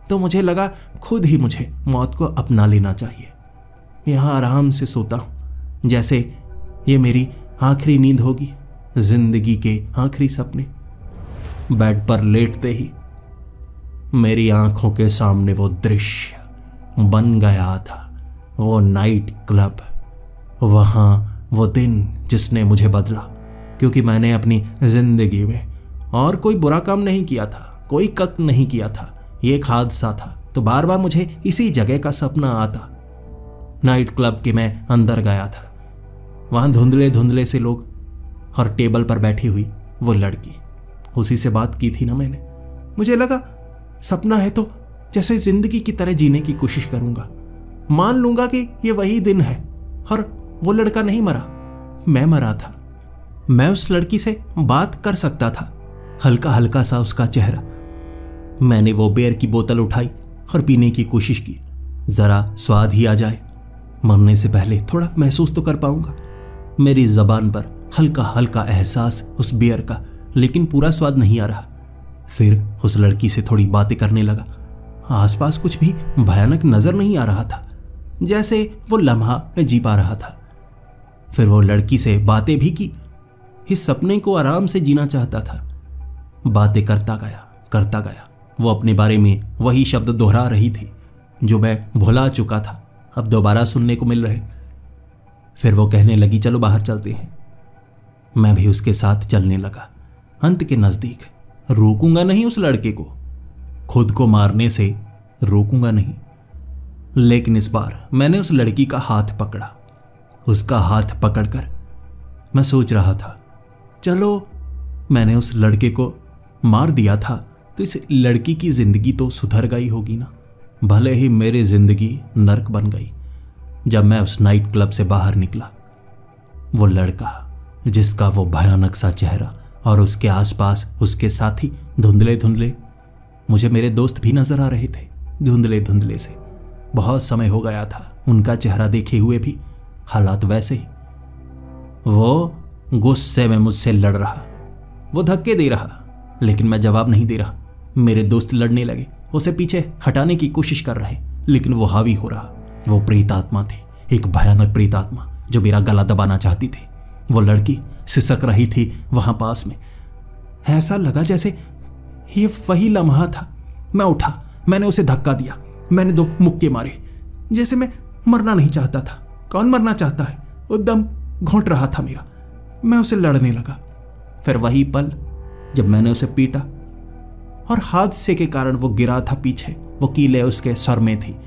तो मुझे लगा खुद ही मुझे मौत को अपना लेना चाहिए। यहां आराम से सोता हूं जैसे ये मेरी आखिरी नींद होगी, जिंदगी के आखिरी सपने। बेड पर लेटते ही मेरी आंखों के सामने वो दृश्य बन गया था, वो नाइट क्लब, वहां वो दिन जिसने मुझे बदला। क्योंकि मैंने अपनी जिंदगी में और कोई बुरा काम नहीं किया था, कोई कत्ल नहीं किया था, ये एक हादसा था। तो बार बार मुझे इसी जगह का सपना आता। नाइट क्लब के मैं अंदर गया था, वहां धुंधले धुंधले से लोग और टेबल पर बैठी हुई वो लड़की, उसी से बात की थी ना मैंने। मुझे लगा सपना है तो जैसे जिंदगी की तरह जीने की कोशिश करूंगा, मान लूंगा कि ये वही दिन है और वो लड़का नहीं मरा, मैं मरा था। मैं उस लड़की से बात कर सकता था, हल्का हल्का सा उसका चेहरा। मैंने वो बियर की बोतल उठाई और पीने की कोशिश की, जरा स्वाद ही आ जाए, मरने से पहले थोड़ा महसूस तो कर पाऊंगा। मेरी जबान पर हल्का हल्का एहसास उस बियर का, लेकिन पूरा स्वाद नहीं आ रहा। फिर उस लड़की से थोड़ी बातें करने लगा। आसपास कुछ भी भयानक नजर नहीं आ रहा था, जैसे वो लम्हा मैं जी पा रहा था। फिर वो लड़की से बातें भी की। इस सपने को आराम से जीना चाहता था। बातें करता गया। वो अपने बारे में वही शब्द दोहरा रही थी जो मैं भुला चुका था, अब दोबारा सुनने को मिल रहे। फिर वो कहने लगी, चलो बाहर चलते हैं। मैं भी उसके साथ चलने लगा, अंत के नजदीक। रोकूंगा नहीं उस लड़के को, खुद को मारने से रोकूंगा नहीं। लेकिन इस बार मैंने उस लड़की का हाथ पकड़ा। उसका हाथ पकड़कर मैं सोच रहा था, चलो मैंने उस लड़के को मार दिया था तो इस लड़की की जिंदगी तो सुधर गई होगी ना। भले ही मेरी जिंदगी नर्क बन गई। जब मैं उस नाइट क्लब से बाहर निकला, वो लड़का जिसका वो भयानक सा चेहरा और उसके आसपास उसके साथी धुंधले धुंधले, मुझे मेरे दोस्त भी नजर आ रहे थे धुंधले धुंधले से। बहुत समय हो गया था उनका चेहरा देखे हुए भी, हालात वैसे ही। वो गुस्से में मुझसे लड़ रहा, वो धक्के दे रहा, लेकिन मैं जवाब नहीं दे रहा। मेरे दोस्त लड़ने लगे, उसे पीछे हटाने की कोशिश कर रहे, लेकिन वो हावी हो रहा। वो प्रेतात्मा थी, एक भयानक प्रेतात्मा जो मेरा गला दबाना चाहती थी। वो लड़की सिसक रही थी वहां पास में। ऐसा लगा जैसे ये वही लम्हा था। मैं उठा, मैंने उसे धक्का दिया, मैंने 2 मुक्के मारे, जैसे मैं मरना नहीं चाहता था। कौन मरना चाहता है? उद्दम घोंट रहा था मेरा। मैं उसे लड़ने लगा। फिर वही पल जब मैंने उसे पीटा और हादसे के कारण वो गिरा था पीछे, वो कीले उसके सर में थी।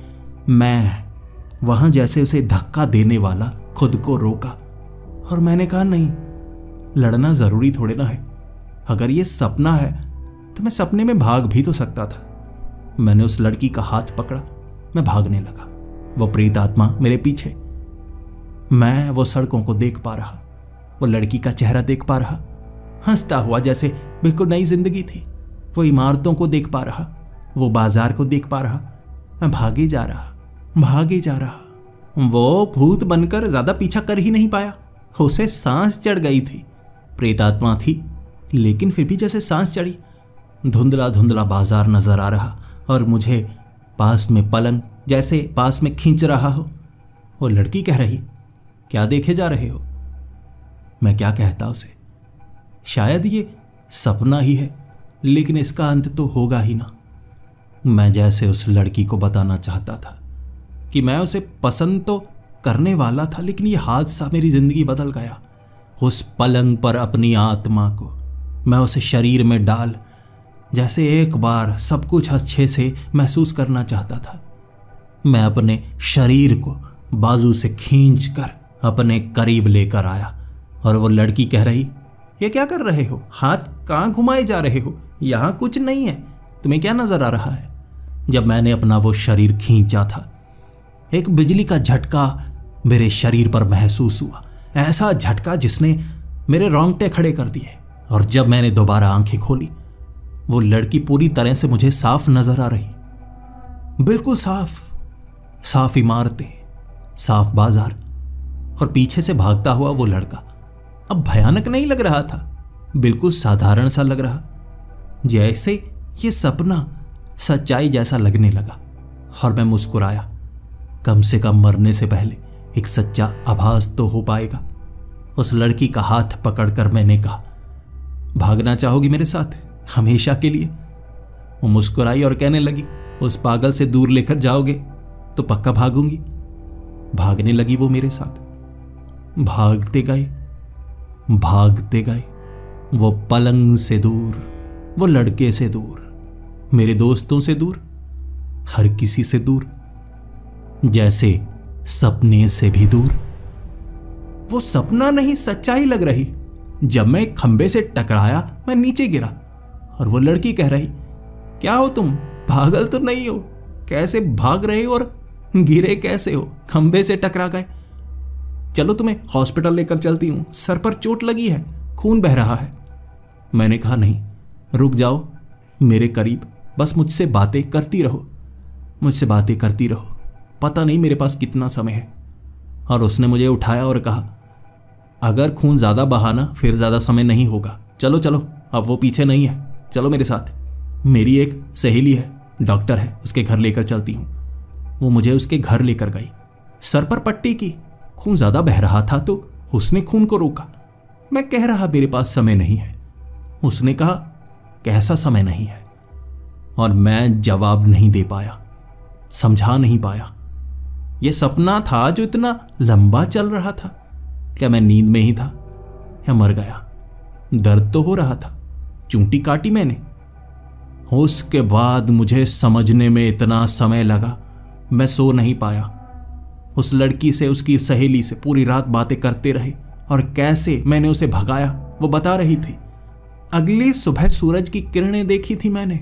मैं वहां जैसे उसे धक्का देने वाला खुद को रोका और मैंने कहा, नहीं, लड़ना जरूरी थोड़े ना है। अगर ये सपना है तो मैं सपने में भाग भी तो सकता था। मैंने उस लड़की का हाथ पकड़ा, मैं भागने लगा। वो प्रेत आत्मा मेरे पीछे। मैं वो सड़कों को देख पा रहा, वो लड़की का चेहरा देख पा रहा, हंसता हुआ जैसे बिल्कुल नई जिंदगी थी। वो इमारतों को देख पा रहा, वो बाजार को देख पा रहा। मैं भागे जा रहा। वो भूत बनकर ज्यादा पीछा कर ही नहीं पाया, उसे सांस चढ़ गई थी। प्रेतात्मा थी, लेकिन फिर भी जैसे सांस चढ़ी। धुंधला धुंधला बाजार नजर आ रहा और मुझे पास में पलंग जैसे पास में खींच रहा हो। वो लड़की कह रही, क्या देखे जा रहे हो? मैं क्या कहता उसे? शायद ये सपना ही है, लेकिन इसका अंत तो होगा ही ना। मैं जैसे उस लड़की को बताना चाहता था कि मैं उसे पसंद तो करने वाला था, लेकिन ये हादसा मेरी जिंदगी बदल गया। उस पलंग पर अपनी आत्मा को मैं उसे शरीर में डाल जैसे एक बार सब कुछ अच्छे से महसूस करना चाहता था। मैं अपने शरीर को बाजू से खींचकर अपने करीब लेकर आया और वो लड़की कह रही, ये क्या कर रहे हो? हाथ कहाँ घुमाए जा रहे हो? यहाँ कुछ नहीं है, तुम्हें क्या नजर आ रहा है? जब मैंने अपना वो शरीर खींचा था, एक बिजली का झटका मेरे शरीर पर महसूस हुआ, ऐसा झटका जिसने मेरे रोंगटे खड़े कर दिए। और जब मैंने दोबारा आंखें खोली, वो लड़की पूरी तरह से मुझे साफ नजर आ रही, बिल्कुल साफ इमारतें, साफ बाजार और पीछे से भागता हुआ वो लड़का। अब भयानक नहीं लग रहा था, बिल्कुल साधारण सा लग रहा, जैसे ये सपना सच्चाई जैसा लगने लगा। और मैं मुस्कुराया, कम से कम मरने से पहले एक सच्चा आभास तो हो पाएगा। उस लड़की का हाथ पकड़कर मैंने कहा, भागना चाहोगी मेरे साथ हमेशा के लिए? वो मुस्कुराई और कहने लगी, उस पागल से दूर लेकर जाओगे तो पक्का भागूंगी। भागने लगी वो मेरे साथ। भागते गए वो पलंग से दूर, वो लड़के से दूर, मेरे दोस्तों से दूर, हर किसी से दूर, जैसे सपने से भी दूर। वो सपना नहीं, सच्चाई लग रही। जब मैं एक खंबे से टकराया, मैं नीचे गिरा और वो लड़की कह रही, क्या हो तुम? पागल तो नहीं हो? कैसे भाग रहे हो और गिरे कैसे हो? खंबे से टकरा गए। चलो तुम्हें हॉस्पिटल लेकर चलती हूं, सर पर चोट लगी है, खून बह रहा है। मैंने कहा, नहीं, रुक जाओ मेरे करीब, बस मुझसे बातें करती रहो, पता नहीं मेरे पास कितना समय है। और उसने मुझे उठाया और कहा, अगर खून ज्यादा बहाना फिर ज्यादा समय नहीं होगा। चलो अब वो पीछे नहीं है, चलो मेरे साथ। मेरी एक सहेली है, डॉक्टर है, उसके घर लेकर चलती हूँ। वो मुझे उसके घर लेकर गई, सर पर पट्टी की। खून ज्यादा बह रहा था तो उसने खून को रोका। मैं कह रहा मेरे पास समय नहीं है। उसने कहा कैसा समय नहीं है, और मैं जवाब नहीं दे पाया, समझा नहीं पाया। यह सपना था जो इतना लंबा चल रहा था। क्या मैं नींद में ही था या मर गया? दर्द तो हो रहा था, चूंटी काटी मैंने। उसके बाद मुझे समझने में इतना समय लगा, मैं सो नहीं पाया। उस लड़की से, उसकी सहेली से पूरी रात बातें करते रहे, और कैसे मैंने उसे भगाया वो बता रही थी। अगली सुबह सूरज की किरणें देखी थी मैंने,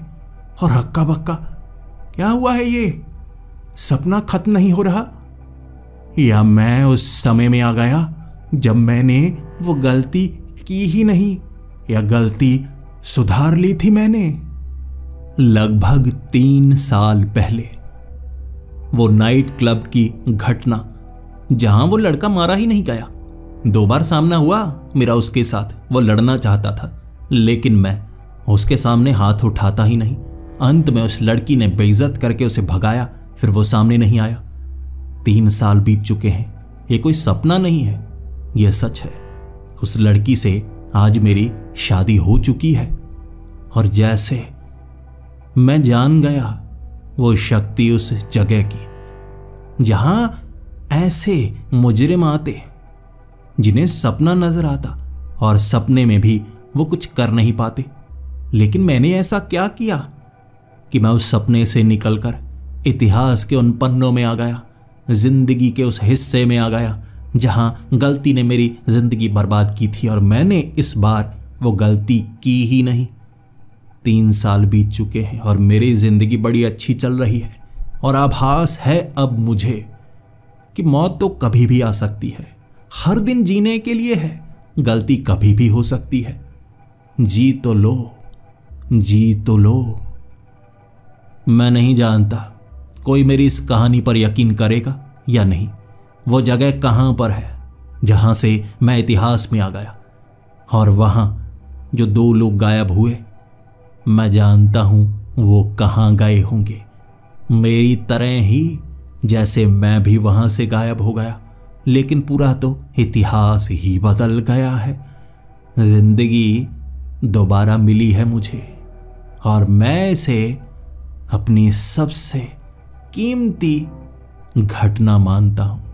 और हक्का बक्का क्या हुआ है ये? सपना खत्म नहीं हो रहा? या मैं उस समय में आ गया जब मैंने वो गलती की ही नहीं, या गलती सुधार ली थी मैंने? लगभग 3 साल पहले वो नाइट क्लब की घटना, जहां वो लड़का मारा ही नहीं गया। 2 बार सामना हुआ मेरा उसके साथ। वो लड़ना चाहता था, लेकिन मैं उसके सामने हाथ उठाता ही नहीं। अंत में उस लड़की ने बेइज्जत करके उसे भगाया, फिर वो सामने नहीं आया। 3 साल बीत चुके हैं। ये कोई सपना नहीं है, यह सच है। उस लड़की से आज मेरी शादी हो चुकी है, और जैसे मैं जान गया वो शक्ति उस जगह की जहां ऐसे मुजरिम आते जिन्हें सपना नजर आता, और सपने में भी वो कुछ कर नहीं पाते। लेकिन मैंने ऐसा क्या किया कि मैं उस सपने से निकलकर इतिहास के उन पन्नों में आ गया, जिंदगी के उस हिस्से में आ गया जहां गलती ने मेरी जिंदगी बर्बाद की थी, और मैंने इस बार वो गलती की ही नहीं। 3 साल बीत चुके हैं और मेरी जिंदगी बड़ी अच्छी चल रही है, और आभास है अब मुझे कि मौत तो कभी भी आ सकती है। हर दिन जीने के लिए है, गलती कभी भी हो सकती है। जी तो लो, जी तो लो। मैं नहीं जानता कोई मेरी इस कहानी पर यकीन करेगा या नहीं। वो जगह कहां पर है जहां से मैं इतिहास में आ गया, और वहां जो 2 लोग गायब हुए, मैं जानता हूं वो कहां गए होंगे, मेरी तरह ही जैसे मैं भी वहां से गायब हो गया। लेकिन पूरा तो इतिहास ही बदल गया है। जिंदगी दोबारा मिली है मुझे, और मैं इसे अपनी सबसे कीमती घटना मानता हूं।